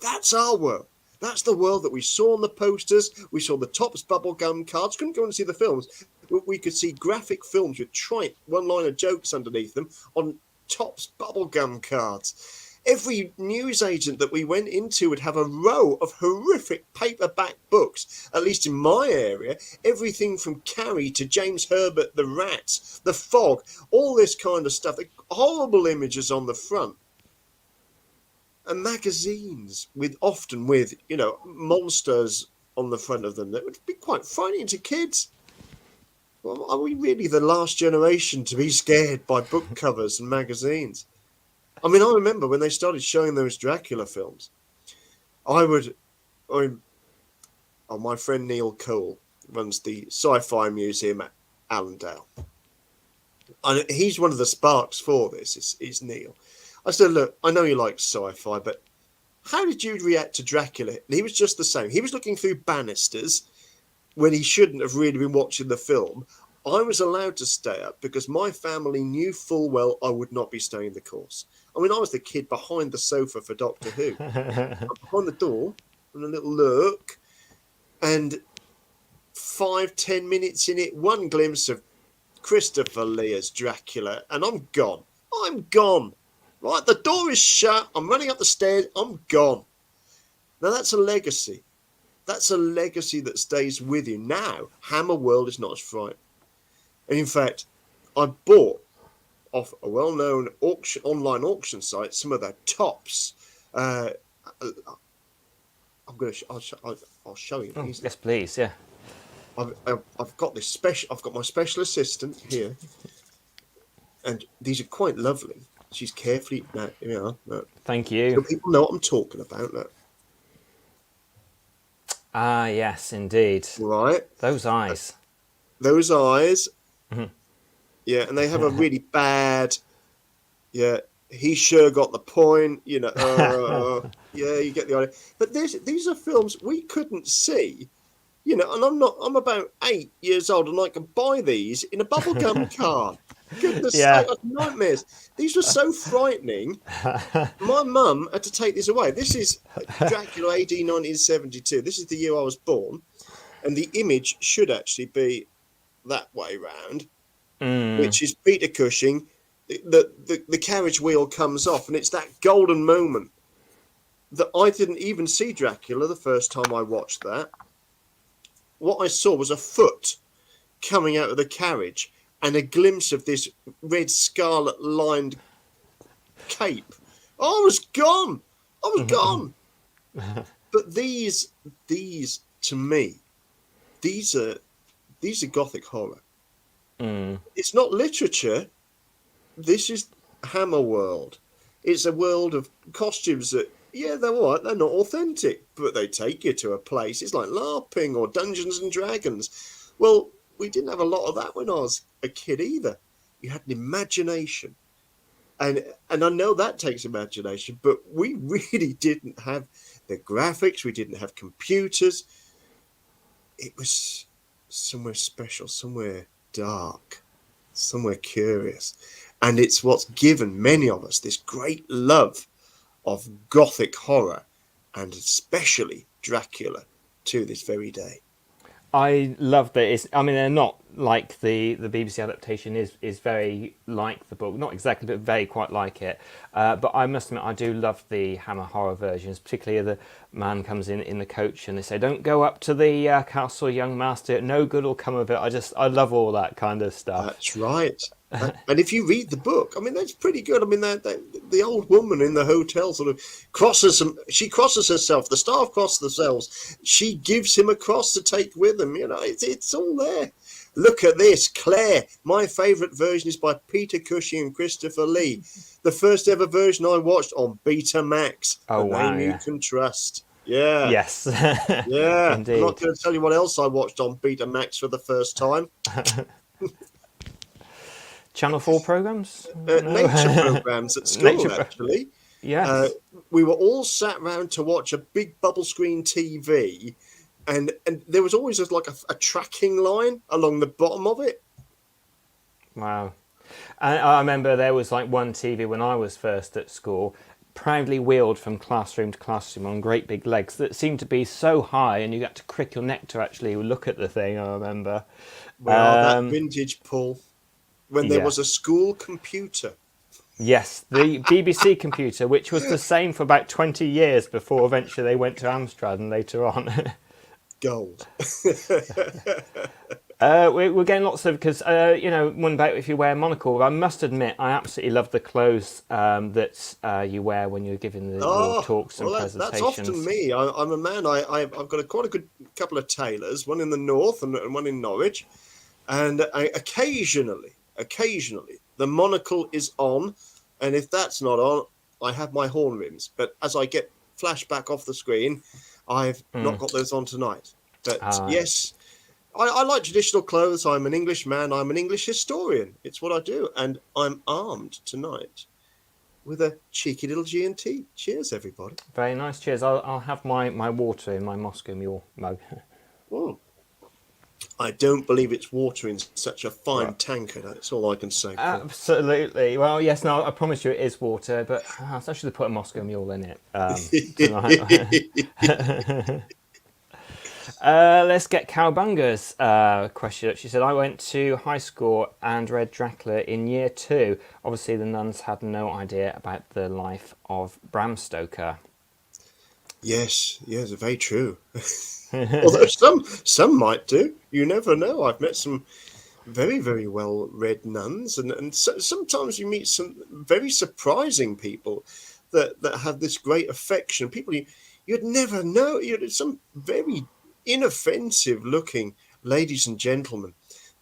That's our world. That's the world that we saw on the posters. We saw the Topps bubblegum cards. Couldn't go and see the films. We could see graphic films with trite one-liner jokes underneath them on Topps bubblegum cards. Every newsagent that we went into would have a row of horrific paperback books, at least in my area. Everything from Carrie to James Herbert, The Rats, The Fog, all this kind of stuff. Horrible images on the front. And magazines often with monsters on the front of them that would be quite frightening to kids. Well, are we really the last generation to be scared by book covers and magazines? I mean, I remember when they started showing those Dracula films, my friend Neil Cole runs the Sci-Fi Museum at Allendale. And he's one of the sparks for this, is Neil. I said, look, I know you like sci-fi, but how did you react to Dracula? He was just the same. He was looking through banisters when he shouldn't have really been watching the film. I was allowed to stay up because my family knew full well I would not be staying the course. I mean, I was the kid behind the sofa for Doctor Who. I'm behind the door and a little look, and 5-10 minutes in it, one glimpse of Christopher Lee as Dracula, and I'm gone. I'm gone. Right, the door is shut. I'm running up the stairs. I'm gone. Now that's a legacy. That's a legacy that stays with you. Now, Hammer World is not as frightening. And in fact, I bought off a well-known online auction site some of their tops. I'm going to. I'll show you. Oh, yes, please. Yeah. I've got this special. I've got my special assistant here, and these are quite lovely. She's carefully. No, no. Thank you. So people know what I'm talking about. Look. Ah, yes, indeed. Right. Those eyes. Those eyes. Mm-hmm. Yeah, and they have a really bad. Yeah, he sure got the point. Yeah, you get the idea. But these are films we couldn't see. And I'm about 8 years old and I can buy these in a bubblegum car. Goodness sake, that's nightmares. These were so frightening. My mum had to take these away. This is Dracula AD 1972. This is the year I was born. And the image should actually be that way round, which is Peter Cushing. The carriage wheel comes off and it's that golden moment that I didn't even see Dracula the first time I watched that. What I saw was a foot coming out of the carriage and a glimpse of this red scarlet lined cape. I was gone. I was gone. But these to me, these are Gothic horror. It's not literature. This is Hammer World. It's a world of costumes that, yeah, they're all right. They're not authentic, but they take you to a place. It's like LARPing or Dungeons and Dragons. Well, we didn't have a lot of that when I was a kid either. You had an imagination. And I know that takes imagination, but we really didn't have the graphics. We didn't have computers. It was somewhere special, somewhere dark, somewhere curious. And it's what's given many of us this great love of Gothic horror, and especially Dracula, to this very day. I love that. They're not like the BBC adaptation is very like the book, not exactly, but very quite like it. But I must admit, I do love the Hammer horror versions, particularly the man comes in the coach and they say, "Don't go up to the castle, young master. No good will come of it." I love all that kind of stuff. That's right. And if you read the book, I mean, that's pretty good. I mean, the old woman in the hotel sort of she crosses herself. The staff cross themselves. She gives him a cross to take with him. It's all there. Look at this, Claire. My favourite version is by Peter Cushing and Christopher Lee. The first ever version I watched on Betamax. Oh, wow, you can trust. Yeah. Yes. Yeah. Indeed. I'm not going to tell you what else I watched on Betamax for the first time. Channel 4 programs? Nature programs at school, actually. Yes. We were all sat round to watch a big bubble screen TV, and there was always just like a tracking line along the bottom of it. Wow. And I remember there was like one TV when I was first at school, proudly wheeled from classroom to classroom on great big legs that seemed to be so high, and you had to crick your neck to actually look at the thing, I remember. Well, that vintage, Paul. When there was a school computer. Yes, the BBC computer, which was the same for about 20 years before eventually they went to Amstrad and later on. Gold. We're getting lots of, because, one about if you wear a monocle. I must admit, I absolutely love the clothes that you wear when you're giving your talks and presentations. That's often me. I'm a man. I've got quite a good couple of tailors, one in the north and one in Norwich. And occasionally, the monocle is on, and if that's not on, I have my horn rims. But as I get flashback off the screen, I've not got those on tonight. But yes, I like traditional clothes. I'm an English man. I'm an English historian. It's what I do, and I'm armed tonight. with a cheeky little G&T. Cheers, everybody. Very nice. Cheers. I'll have my water in my Moscow Mule mug. Mm. I don't believe it's water in such a fine Right. tanker. That's all I can say, Paul. Absolutely. Well, yes, no, I promise you it is water, but I should have put a Moscow Mule in it tonight. Let's get Cowbunga's question up. She said, I went to high school and read Dracula in year 2. Obviously, the nuns had no idea about the life of Bram Stoker. Yes, very true. Although some might do. You never know. I've met some very, very well read nuns, and sometimes you meet some very surprising people that have this great affection. People you'd never know. Some very inoffensive looking ladies and gentlemen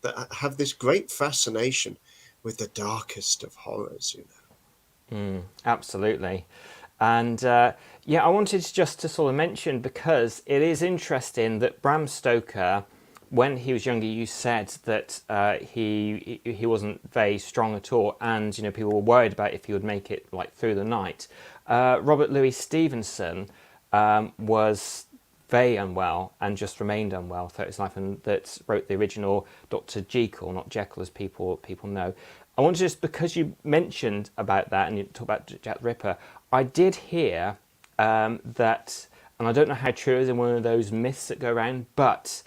that have this great fascination with the darkest of horrors. Absolutely. And I wanted just to sort of mention, because it is interesting that Bram Stoker, when he was younger, you said that he wasn't very strong at all, and people were worried about if he would make it like through the night. Robert Louis Stevenson was very unwell and just remained unwell throughout his life, and that wrote the original Dr. Jekyll, not Jekyll as people know. I want to just, because you mentioned about that and you talk about Jack the Ripper, I did hear that, and I don't know how true it is in one of those myths that go around, but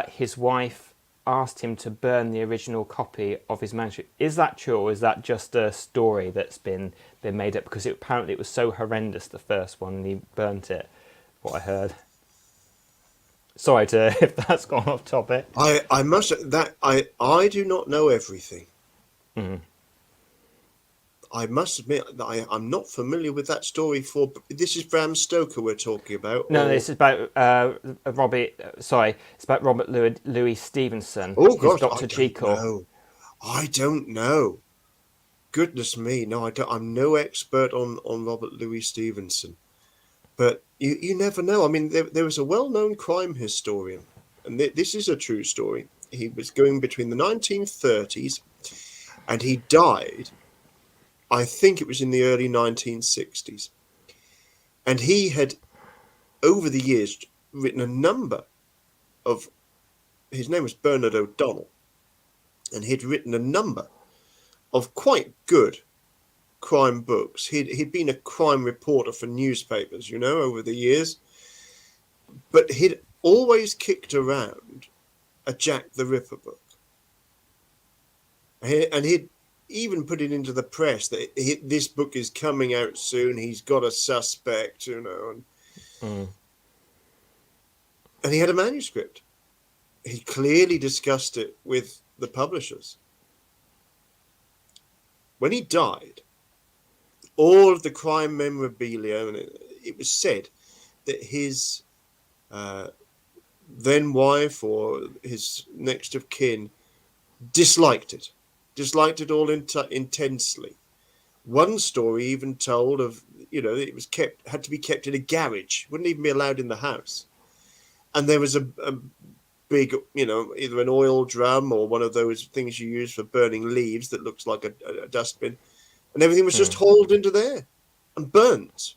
his wife asked him to burn the original copy of his manuscript. Is that true, or is that just a story that's been made up? Because apparently it was so horrendous, the first one, and he burnt it, what I heard. Sorry if that's gone off topic. I must that I do not know everything. Mm. I must admit that I'm not familiar with that story. This is Bram Stoker we're talking about. No, this is about it's about Robert Louis Stevenson. Oh gosh, Dr. Jekyll. I don't know. Goodness me, no, I don't. I'm no expert on Robert Louis Stevenson, but you never know. I mean, there was a well-known crime historian, and this is a true story. He was going between the 1930s, and he died, I think it was in the early 1960s. And he had, over the years, written a number of, his name was Bernard O'Donnell, and he'd written a number of quite good crime books. He'd been a crime reporter for newspapers, over the years. But he'd always kicked around a Jack the Ripper book. And he'd even put it into the press that this book is coming out soon. He's got a suspect, and he had a manuscript. He clearly discussed it with the publishers. When he died, all of the crime memorabilia, and it was said that his then wife or his next of kin disliked it all intensely. One story even told of, it was had to be kept in a garage, wouldn't even be allowed in the house. And there was a big, either an oil drum or one of those things you use for burning leaves that looks like a dustbin, and everything was just hauled into there and burnt.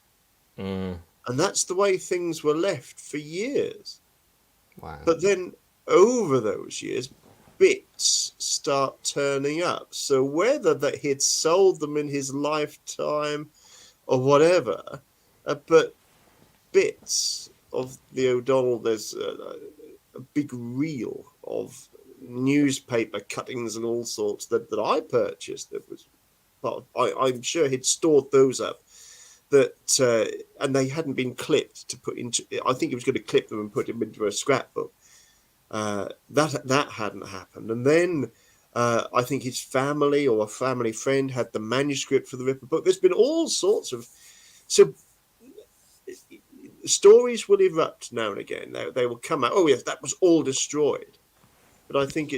And that's the way things were left for years. Wow. But then over those years, bits start turning up. So whether that he'd sold them in his lifetime or whatever, but bits of the O'Donnell, there's a big reel of newspaper cuttings and all sorts that I purchased. That was part of, I'm sure he'd stored those up. That and they hadn't been clipped to put into. I think he was going to clip them and put them into a scrapbook. That hadn't happened, and then I think his family or a family friend had the manuscript for the Ripper book. There's been all sorts of stories will erupt now and again. They will come out. Oh yes, that was all destroyed. But I think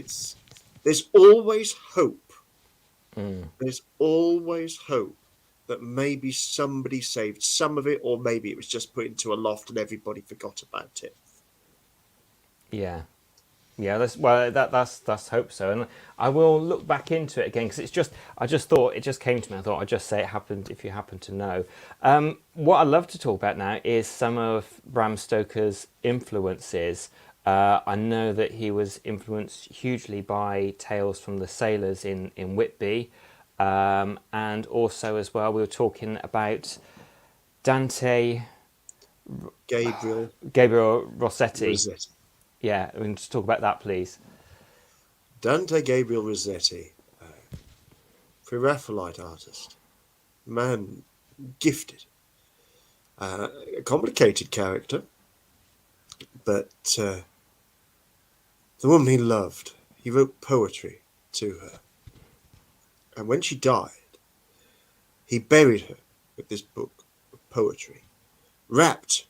there's always hope. There's always hope that maybe somebody saved some of it, or maybe it was just put into a loft and everybody forgot about it. Yeah. Yeah, that's hope so, and I will look back into it again because I just thought it just came to me. I thought I'd just say it happened if you happen to know. What I'd love to talk about now is some of Bram Stoker's influences. I know that he was influenced hugely by tales from the sailors in Whitby, and also as well we were talking about Dante Gabriel Gabriel Rossetti. Rossetti. Yeah, we can just talk about that, please. Dante Gabriel Rossetti, pre-Raphaelite artist, man gifted, a complicated character, but the woman he loved, he wrote poetry to her, and when she died, he buried her with this book of poetry, wrapped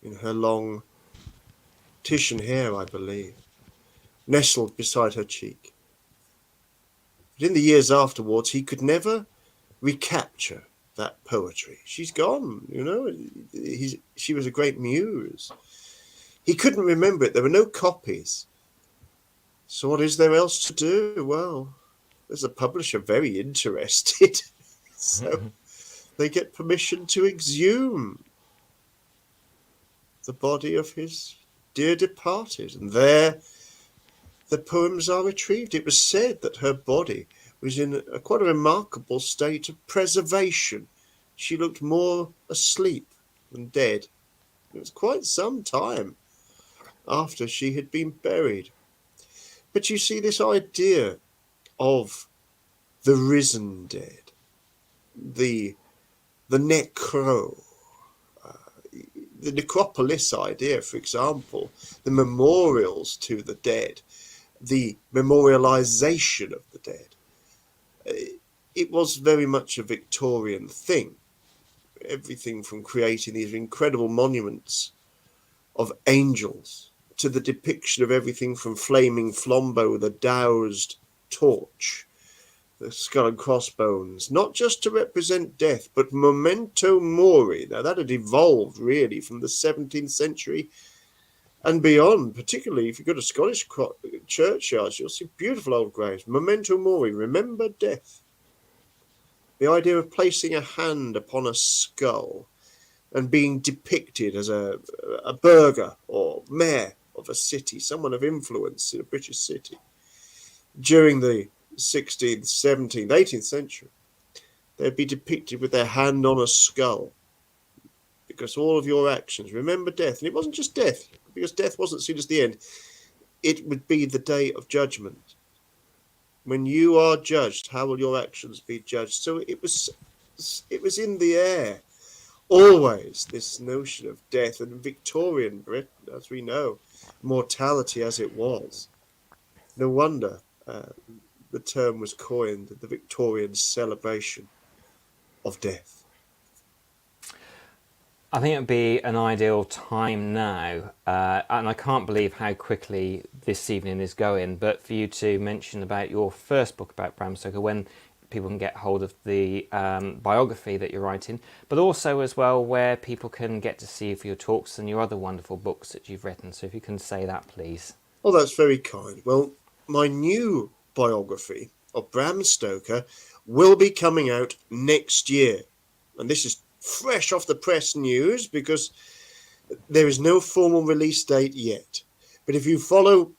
in her long Titian hair, I believe, nestled beside her cheek. But in the years afterwards, he could never recapture that poetry. She's gone, you know. She was a great muse. He couldn't remember it. There were no copies. So what is there else to do? Well, there's a publisher very interested. So they get permission to exhume the body of his dear departed. And there the poems are retrieved. It was said that her body was in quite a remarkable state of preservation. She looked more asleep than dead. It was quite some time after she had been buried. But you see, this idea of the risen dead, the necro, the necropolis idea, for example, the memorials to the dead, the memorialization of the dead, it was very much a Victorian thing. Everything from creating these incredible monuments of angels to the depiction of everything from flaming flambeau, the doused torch, the skull and crossbones, not just to represent death, but memento mori. Now that had evolved really from the 17th century and beyond, particularly if you go to Scottish churchyards, you'll see beautiful old graves. Memento mori, remember death. The idea of placing a hand upon a skull and being depicted as a burgher or mayor of a city, someone of influence in a British city. During the 16th, 17th, 18th century, they'd be depicted with their hand on a skull because all of your actions, remember death. And it wasn't just death, because death wasn't seen as the end. It would be the day of judgment. When you are judged, how will your actions be judged? So it was in the air. Always this notion of death, and Victorian Britain, as we know, mortality as it was. No wonder the term was coined, the Victorian celebration of death. I think it'd be an ideal time now, and I can't believe how quickly this evening is going, but for you to mention about your first book about Bram Stoker, when people can get hold of the biography that you're writing, but also as well where people can get to see you for your talks and your other wonderful books that you've written. So if you can say that, please. Oh, that's very kind. Well, my new biography of Bram Stoker will be coming out next year. And this is fresh off the press news because there is no formal release date yet. But if you follow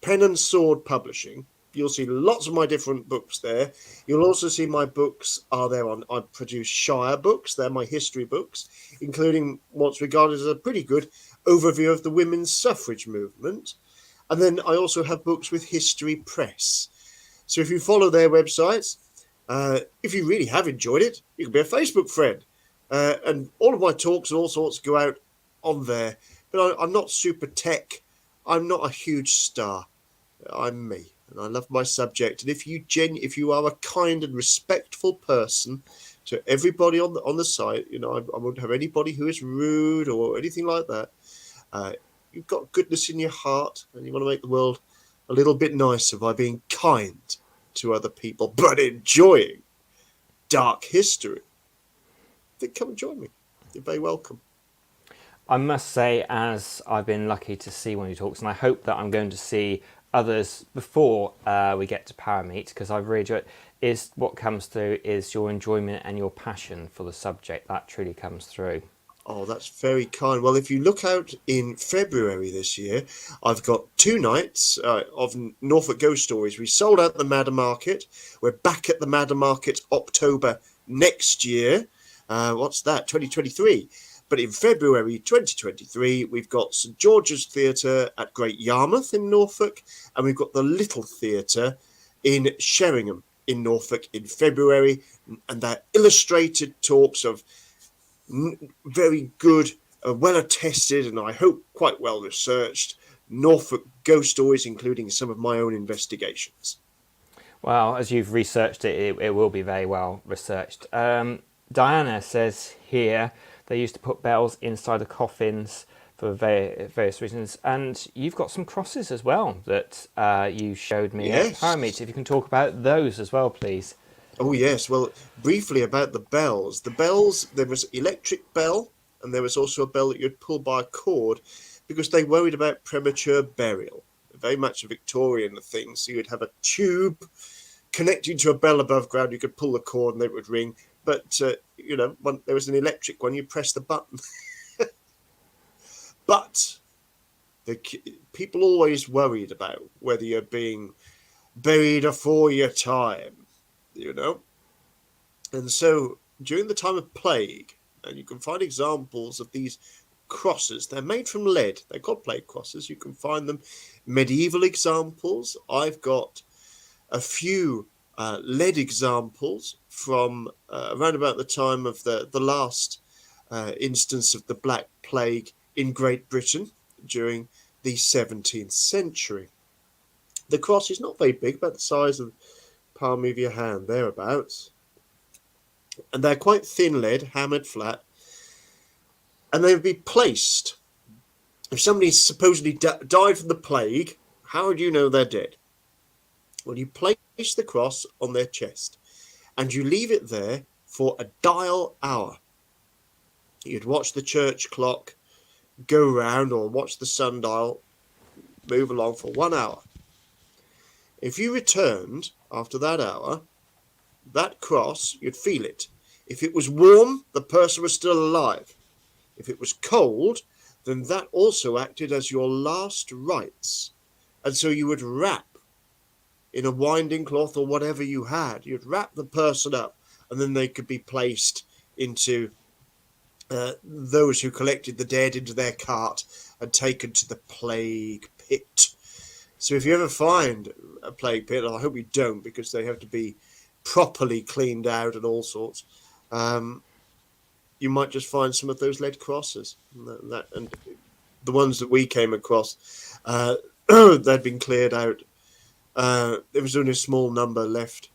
Pen and Sword Publishing, you'll see lots of my different books there. You'll also see my books are there on. I produce Shire books. They're my history books, including what's regarded as a pretty good overview of the women's suffrage movement. And then I also have books with History Press. So if you follow their websites, if you really have enjoyed it, you can be a Facebook friend. And all of my talks and all sorts go out on there. But I'm not super tech. I'm not a huge star. I'm me. And I love my subject. And if you are a kind and respectful person to everybody on the site, you know, I won't have anybody who is rude or anything like that. You've got goodness in your heart, and you want to make the world a little bit nicer by being kind to other people, but enjoying dark history, then come and join me. You're very welcome. I must say, as I've been lucky to see one of your talks, and I hope that I'm going to see others before we get to Parameet, because I've really enjoyed it, is what comes through is your enjoyment and your passion for the subject. That truly comes through. Oh, that's very kind. Well, if you look out in February this year, I've got 2 nights of Norfolk Ghost Stories. We sold out the Madder Market. We're back at the Madder Market October next year. What's that? 2023. But in February 2023, we've got St George's Theatre at Great Yarmouth in Norfolk, and we've got the Little Theatre in Sheringham in Norfolk in February. And they're illustrated talks of very good, well attested, and I hope quite well researched Norfolk ghost stories, including some of my own investigations. Well, as you've researched it, it will be very well researched. Diana says here they used to put bells inside the coffins for various reasons, and you've got some crosses as well that you showed me at Parameet. If you can talk about those as well, please. Oh, yes. Well, briefly about the bells. The bells, there was electric bell, and there was also a bell that you'd pull by a cord because they worried about premature burial. Very much a Victorian thing. So you'd have a tube connecting to a bell above ground. You could pull the cord and it would ring. But, there was an electric one. You press the button. But people always worried about whether you're being buried afore your time. And so during the time of plague, and you can find examples of these crosses. They're made from lead. They're called plague crosses. You can find them medieval examples. I've got a few lead examples from around about the time of the last instance of the Black Plague in Great Britain during the 17th century. The cross is not very big, about the size of palm of your hand, thereabouts, and they're quite thin lead, hammered flat, and they would be placed. If somebody supposedly died from the plague, how would you know they're dead? Well, you place the cross on their chest and you leave it there for a dial hour. You'd watch the church clock go round or watch the sundial move along for 1 hour. If you returned after that hour, that cross, you'd feel it. If it was warm, the person was still alive. If it was cold, then that also acted as your last rites. And so you would wrap in a winding cloth or whatever you had. You'd wrap the person up, and then they could be placed into those who collected the dead into their cart and taken to the plague pit. So if you ever find a plague pit, and I hope you don't, because they have to be properly cleaned out and all sorts, you might just find some of those lead crosses. And the ones that we came across, they'd been cleared out. There was only a small number left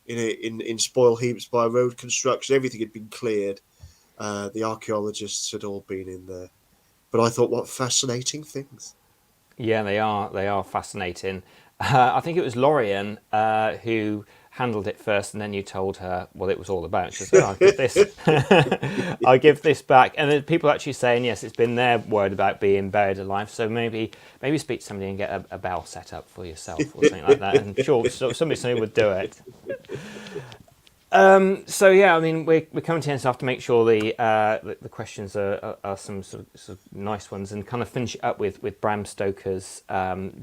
in spoil heaps by road construction. Everything had been cleared. The archaeologists had all been in there. But I thought, what fascinating things. Yeah, they are. They are fascinating. I think it was Lorian who handled it first, and then you told her what it was all about. She said, I'll give this, I'll give this back. And then people actually saying, yes, it's been their word about being buried alive. So maybe speak to somebody and get a bell set up for yourself or something like that. And sure, somebody would do it. So yeah, I mean, we're coming to the end, so I have to make sure the questions are some sort of nice ones, and kind of finish it up with Bram Stoker's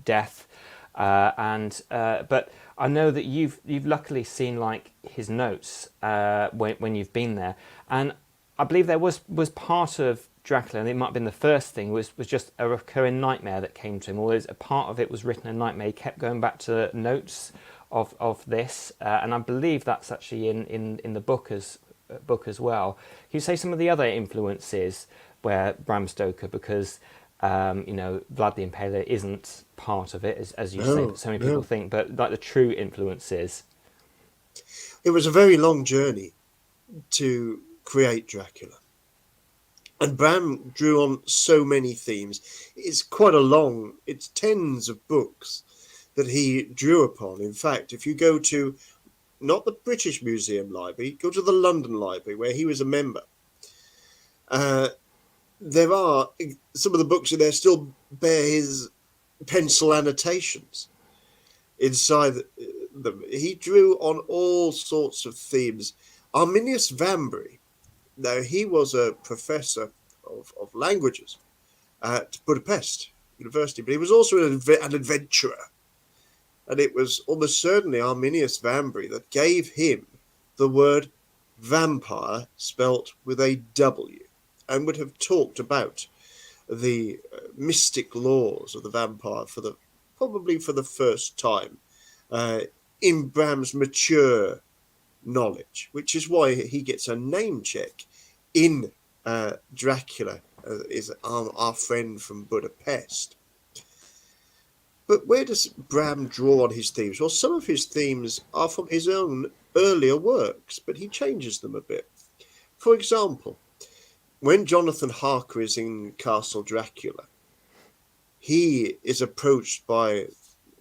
death. But I know that you've luckily seen like his notes when you've been there, and I believe there was part of Dracula, and it might have been the first thing, was just a recurring nightmare that came to him. Or a part of it was written in nightmare. He kept going back to notes of this, and I believe that's actually in the book as well. Can you say some of the other influences where Bram Stoker, because Vlad the Impaler isn't part of it, as you say, so many people think, but like the true influences. It was a very long journey to create Dracula. And Bram drew on so many themes. It's tens of books that he drew upon. In fact, if you go to, not the British Museum Library, go to the London Library, where he was a member, there are some of the books in there still bear his pencil annotations. inside them. He drew on all sorts of themes. Arminius Vambery, now he was a professor of languages at Budapest University, but he was also an adventurer. And it was almost certainly Arminius Vambery that gave him the word vampire spelt with a W, and would have talked about the mystic laws of the vampire probably for the first time in Bram's mature knowledge, which is why he gets a name check in Dracula, is our friend from Budapest. But where does Bram draw on his themes? Well, some of his themes are from his own earlier works, but he changes them a bit. For example, when Jonathan Harker is in Castle Dracula, he is approached by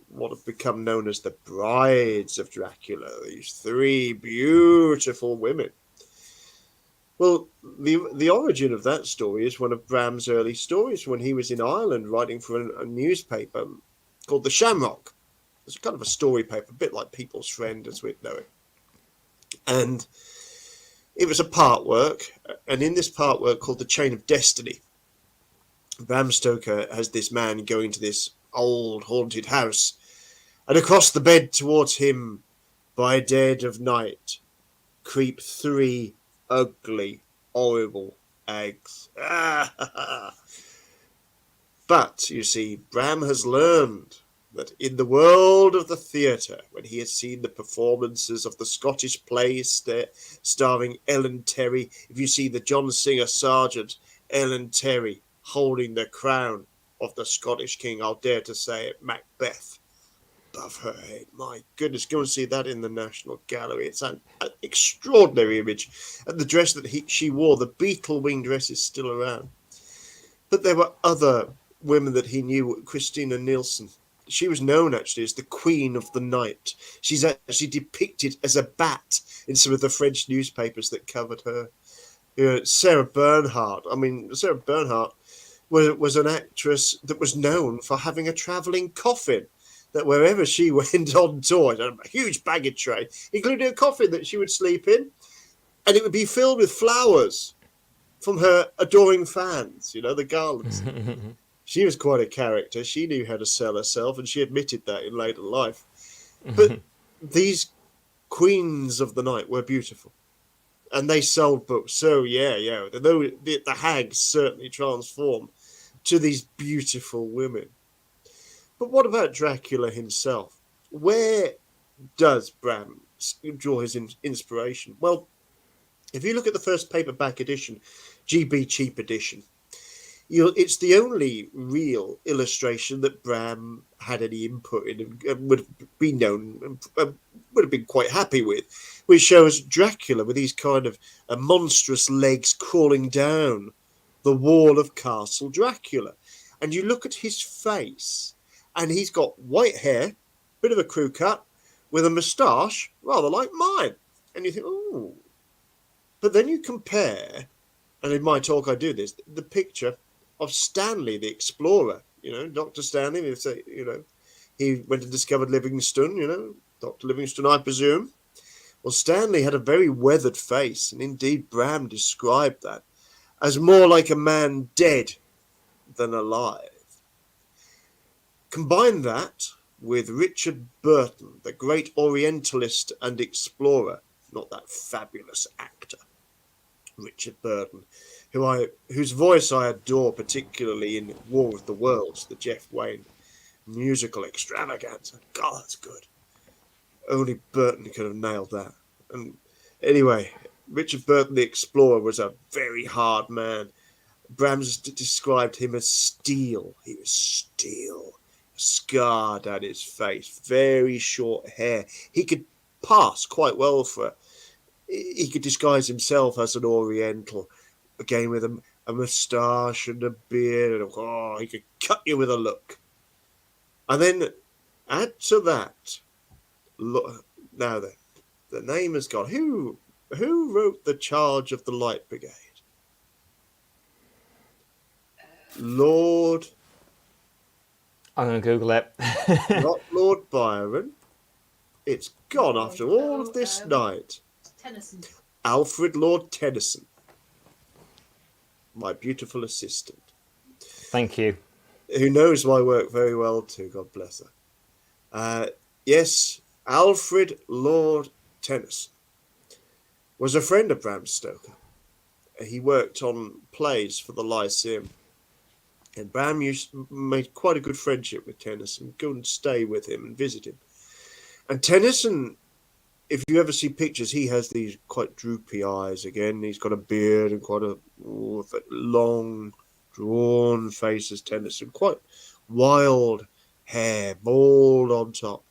what have become known as the brides of Dracula, these three beautiful women. Well, the origin of that story is one of Bram's early stories when he was in Ireland writing for a newspaper called The Shamrock. It's kind of a story paper, a bit like People's Friend as we'd know it. And it was a part work, and in this part work called The Chain of Destiny, Bram Stoker has this man going to this old haunted house, and across the bed towards him, by dead of night, creep three ugly, horrible eggs. But, you see, Bram has learned that in the world of the theatre, when he has seen the performances of the Scottish plays starring Ellen Terry, if you see the John Singer Sargent, Ellen Terry holding the crown of the Scottish king, I'll dare to say it, Macbeth, above her head. My goodness, go and see that in the National Gallery. It's an extraordinary image. And the dress that she wore, the beetle wing dress, is still around. But there were other women that he knew. Christina Nielsen, she was known actually as the Queen of the Night. She's actually depicted as a bat in some of the French newspapers that covered her. Sarah Bernhardt. I mean, Sarah Bernhardt was an actress that was known for having a travelling coffin, that wherever she went on tour, a huge baggage train, including a coffin that she would sleep in, and it would be filled with flowers from her adoring fans, the garlands. She was quite a character. She knew how to sell herself, and she admitted that in later life. But these queens of the night were beautiful, and they sold books. So, the hags certainly transformed to these beautiful women. But what about Dracula himself? Where does Bram draw his inspiration? Well, if you look at the first paperback edition, GB Cheap edition, it's the only real illustration that Bram had any input in and would be known, would have been quite happy with, which shows Dracula with these kind of monstrous legs crawling down the wall of Castle Dracula. And you look at his face, and he's got white hair, bit of a crew cut, with a moustache, rather like mine. And you think, oh. But then you compare, and in my talk I do this, the picture of Stanley the explorer, Dr. Stanley, he went and discovered Livingstone, Dr. Livingstone, I presume. Well, Stanley had a very weathered face, and indeed Bram described that as more like a man dead than alive. Combine that with Richard Burton, the great Orientalist and explorer, not that fabulous actor, Richard Burton, whose voice I adore, particularly in War of the Worlds, the Jeff Wayne musical extravaganza. God, that's good. Only Burton could have nailed that. And anyway, Richard Burton, the explorer, was a very hard man. Bram's described him as steel. He was steel, scarred at his face, very short hair. He could pass quite well for. He could disguise himself as an Oriental, again with a moustache and a beard. And, he could cut you with a look. And then add to that, look, now the name has gone. Who wrote The Charge of the Light Brigade? Lord I'm going to Google it. Not Lord Byron. It's gone after all of this night. Tennyson. Alfred Lord Tennyson, my beautiful assistant, Thank you. who knows my work very well too, God bless her. Yes, Alfred Lord Tennyson was a friend of Bram Stoker. He worked on plays for the Lyceum, and Bram made quite a good friendship with Tennyson, go and stay with him and visit him. And Tennyson, if you ever see pictures, he has these quite droopy eyes again. He's got a beard and quite a long, drawn face as Tennyson. Quite wild hair, bald on top.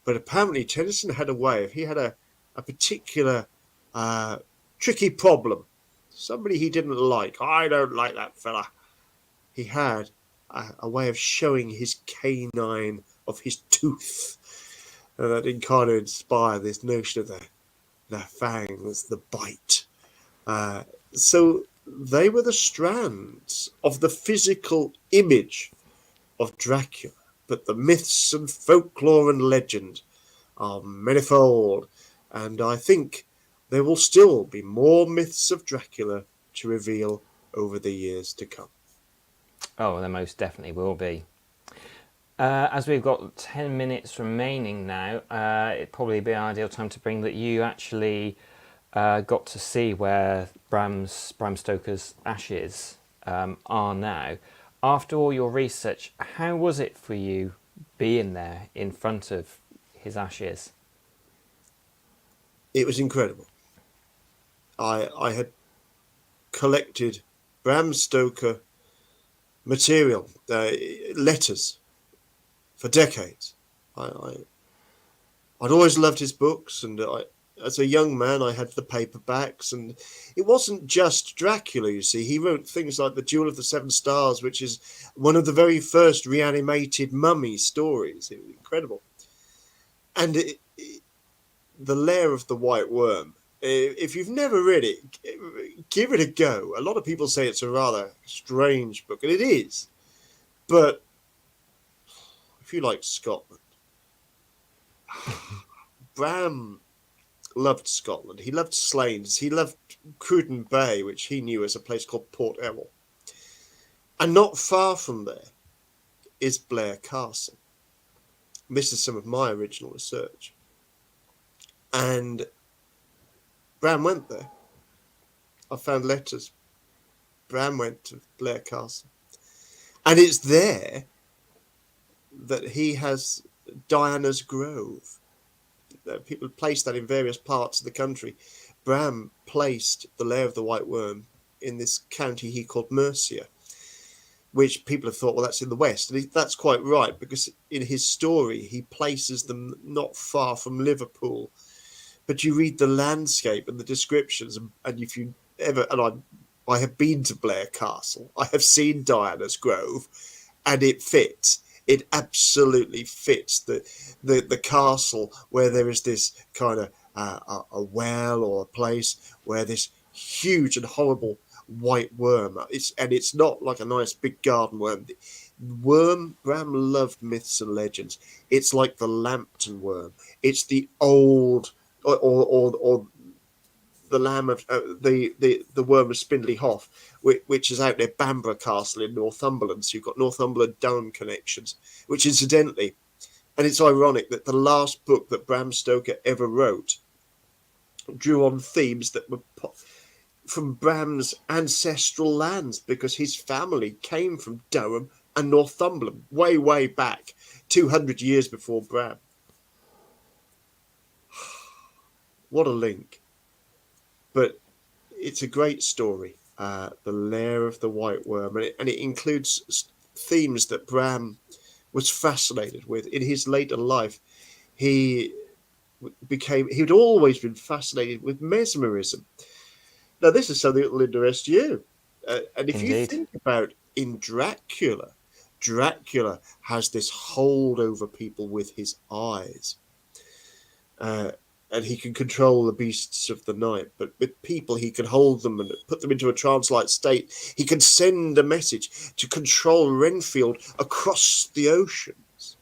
But apparently Tennyson had a way. He had a particular tricky problem. Somebody he didn't like. I don't like that fella. He had a way of showing his canine of his tooth. And that did kind of inspire this notion of the fangs, the bite. So they were the strands of the physical image of Dracula. But the myths and folklore and legend are manifold. And I think there will still be more myths of Dracula to reveal over the years to come. Oh, there most definitely will be. As we've got 10 minutes remaining now, it'd probably be an ideal time to bring that you actually got to see where Bram Stoker's ashes are now. After all your research, how was it for you being there in front of his ashes? It was incredible. I had collected Bram Stoker material, letters, for decades. I'd always loved his books, and as a young man, I had the paperbacks, and it wasn't just Dracula, you see. He wrote things like The Jewel of the Seven Stars, which is one of the very first reanimated mummy stories. It was incredible. And The Lair of the White Worm, if you've never read it, give it a go. A lot of people say it's a rather strange book, and it is. But if you like Scotland, Bram loved Scotland. He loved Slains. He loved Cruden Bay, which he knew as a place called Port Ewell. And not far from there is Blair Castle. This is some of my original research. And Bram went there. I found letters. Bram went to Blair Castle. And it's there that he has Diana's Grove. People place that in various parts of the country. Bram placed the Lair of the White Worm in this county he called Mercia, which people have thought, well, that's in the west. And that's quite right, because in his story, he places them not far from Liverpool. But you read the landscape and the descriptions, and if you ever, and I have been to Blair Castle, I have seen Diana's Grove, and it fits. It absolutely fits the castle, where there is this kind of a well or a place where this huge and horrible white worm. It's not like a nice big garden worm. Worm, Bram loved myths and legends. It's like the Lambton worm. It's the old or the lamb of the worm of Spindley Hoff, which is out near Bamborough Castle in Northumberland. So you've got Northumberland Durham connections, which incidentally, and it's ironic that the last book that Bram Stoker ever wrote drew on themes that were from Bram's ancestral lands, because his family came from Durham and Northumberland way, way back, 200 years before Bram. What a link. But it's a great story, The Lair of the White Worm, and it includes themes that Bram was fascinated with. In his later life, he'd always been fascinated with mesmerism. Now, this is something that will interest you. And if you think about in Dracula, Dracula has this hold over people with his eyes. and he can control the beasts of the night. But with people, he can hold them and put them into a trance-like state. He can send a message to control Renfield across the oceans.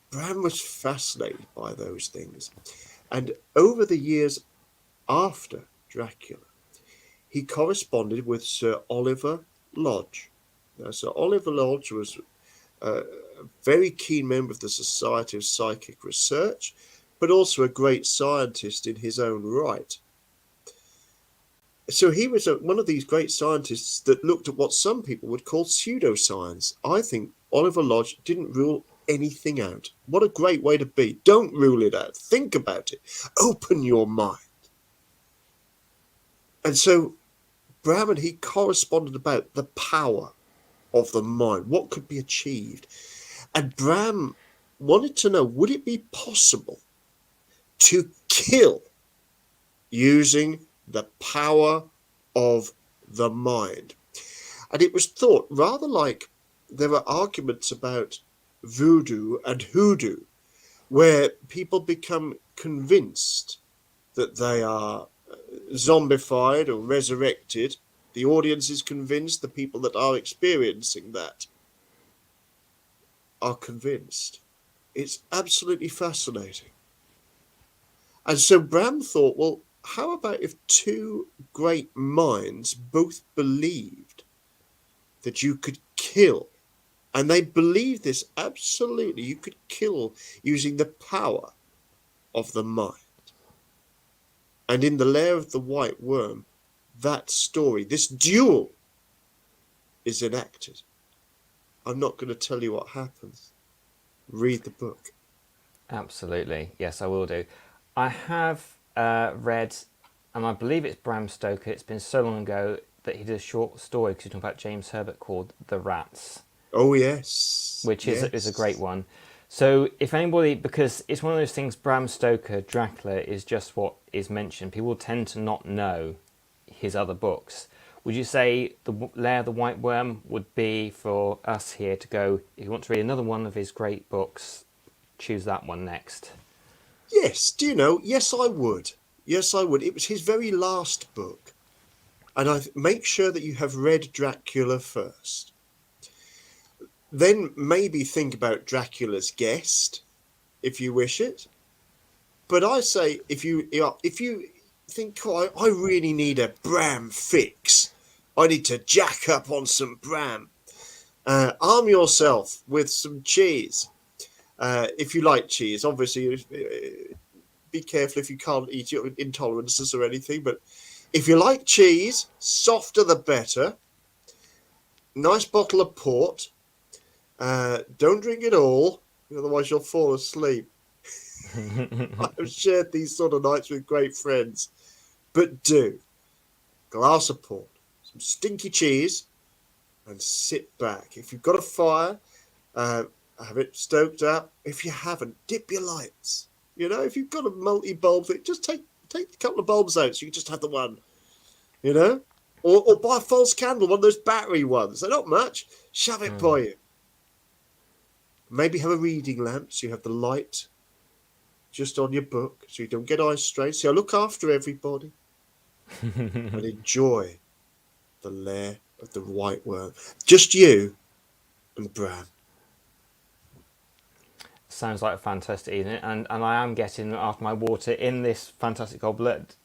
Bram was fascinated by those things. And over the years after Dracula, he corresponded with Sir Oliver Lodge. Now, Sir Oliver Lodge was a very keen member of the Society of Psychic Research, but also a great scientist in his own right. So he was one of these great scientists that looked at what some people would call pseudoscience. I think Oliver Lodge didn't rule anything out. What a great way to be. Don't rule it out. Think about it. Open your mind. And so Bram and he corresponded about the power of the mind, what could be achieved. And Bram wanted to know, would it be possible to kill using the power of the mind? And it was thought, rather like there were arguments about voodoo and hoodoo, where people become convinced that they are zombified or resurrected. The audience is convinced, the people that are experiencing that are convinced. It's absolutely fascinating. And so Bram thought, well, how about if two great minds both believed that you could kill? And they believed this absolutely. You could kill using the power of the mind. And in The Lair of the White Worm, that story, this duel, is enacted. I'm not going to tell you what happens. Read the book. Absolutely. Yes, I will do. I have read, and I believe it's Bram Stoker. It's been so long ago that he did a short story, because you're talking about James Herbert, called The Rats. Oh, yes. Which is a great one. So if anybody, because it's one of those things, Bram Stoker, Dracula, is just what is mentioned. People tend to not know his other books. Would you say The Lair of the White Worm would be for us here to go, if you want to read another one of his great books, choose that one next? Yes, do you know? Yes, I would. Yes, I would. It was his very last book. And I make sure that you have read Dracula first. Then maybe think about Dracula's Guest, if you wish it. But I say, if you think, oh, I really need a Bram fix, I need to jack up on some Bram, arm yourself with some cheese. If you like cheese, obviously, be careful if you can't eat your intolerances or anything. But if you like cheese, softer the better. Nice bottle of port. Don't drink it all, otherwise you'll fall asleep. I've shared these sort of nights with great friends. But do. Glass of port, some stinky cheese, and sit back. If you've got a fire, have it stoked up. If you haven't, dip your lights. If you've got a multi-bulb thing, just take a couple of bulbs out so you can just have the one. Or buy a false candle, one of those battery ones. They're not much. Shove it by you. Maybe have a reading lamp so you have the light just on your book so you don't get eye strain. So look after everybody and enjoy The Lair of the White Worm. Just you and Bram. Sounds like a fantastic evening, and I am getting after my water in this fantastic goblet,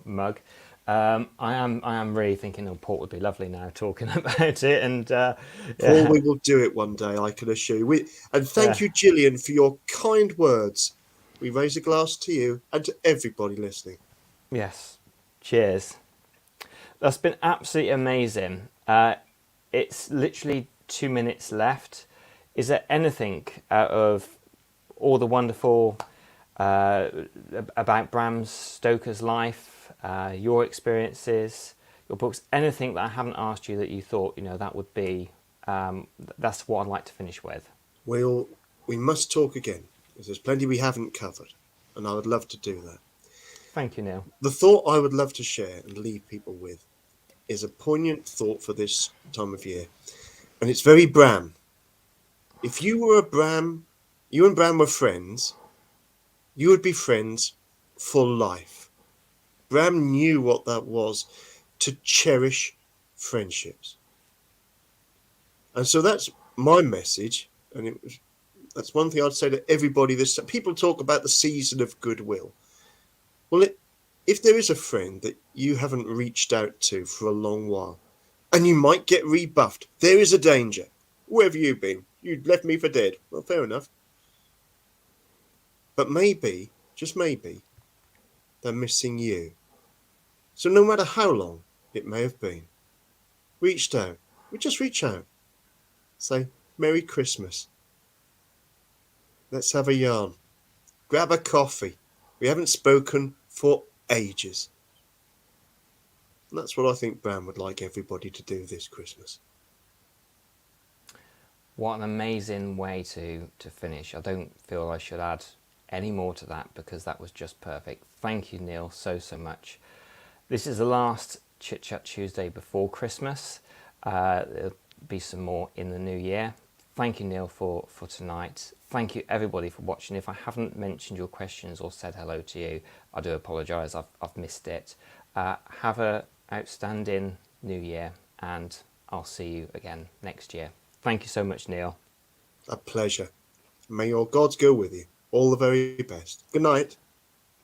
mug. I am really thinking, port would be lovely now, talking about it, and Paul, we will do it one day, I can assure you. And thank you, Gillian, for your kind words. We raise a glass to you and to everybody listening. Yes, cheers. That's been absolutely amazing. It's literally 2 minutes left. Is there anything out of all the wonderful about Bram Stoker's life, your experiences, your books, anything that I haven't asked you that you thought, that would be, that's what I'd like to finish with? We must talk again, because there's plenty we haven't covered, and I would love to do that. Thank you, Neil. The thought I would love to share and leave people with is a poignant thought for this time of year, and it's very Bram. If you were a Bram, you and Bram were friends, you would be friends for life. Bram knew what that was, to cherish friendships. And so that's my message. And that's one thing I'd say to everybody. This people talk about the season of goodwill. Well, if there is a friend that you haven't reached out to for a long while, and you might get rebuffed, there is a danger. Where have you been? You left me for dead. Well, fair enough. But maybe, just maybe, they're missing you. So no matter how long it may have been, reached out. We just reach out. Say, Merry Christmas. Let's have a yarn. Grab a coffee. We haven't spoken for ages. And that's what I think Bram would like everybody to do this Christmas. What an amazing way to finish. I don't feel I should add any more to that because that was just perfect. Thank you, Neil, so much. This is the last Chit Chat Tuesday before Christmas. There'll be some more in the new year. Thank you, Neil, for tonight. Thank you, everybody, for watching. If I haven't mentioned your questions or said hello to you, I do apologise. I've missed it. Have an outstanding new year, and I'll see you again next year. Thank you so much, Neil. A pleasure. May your gods go with you. All the very best. Good night.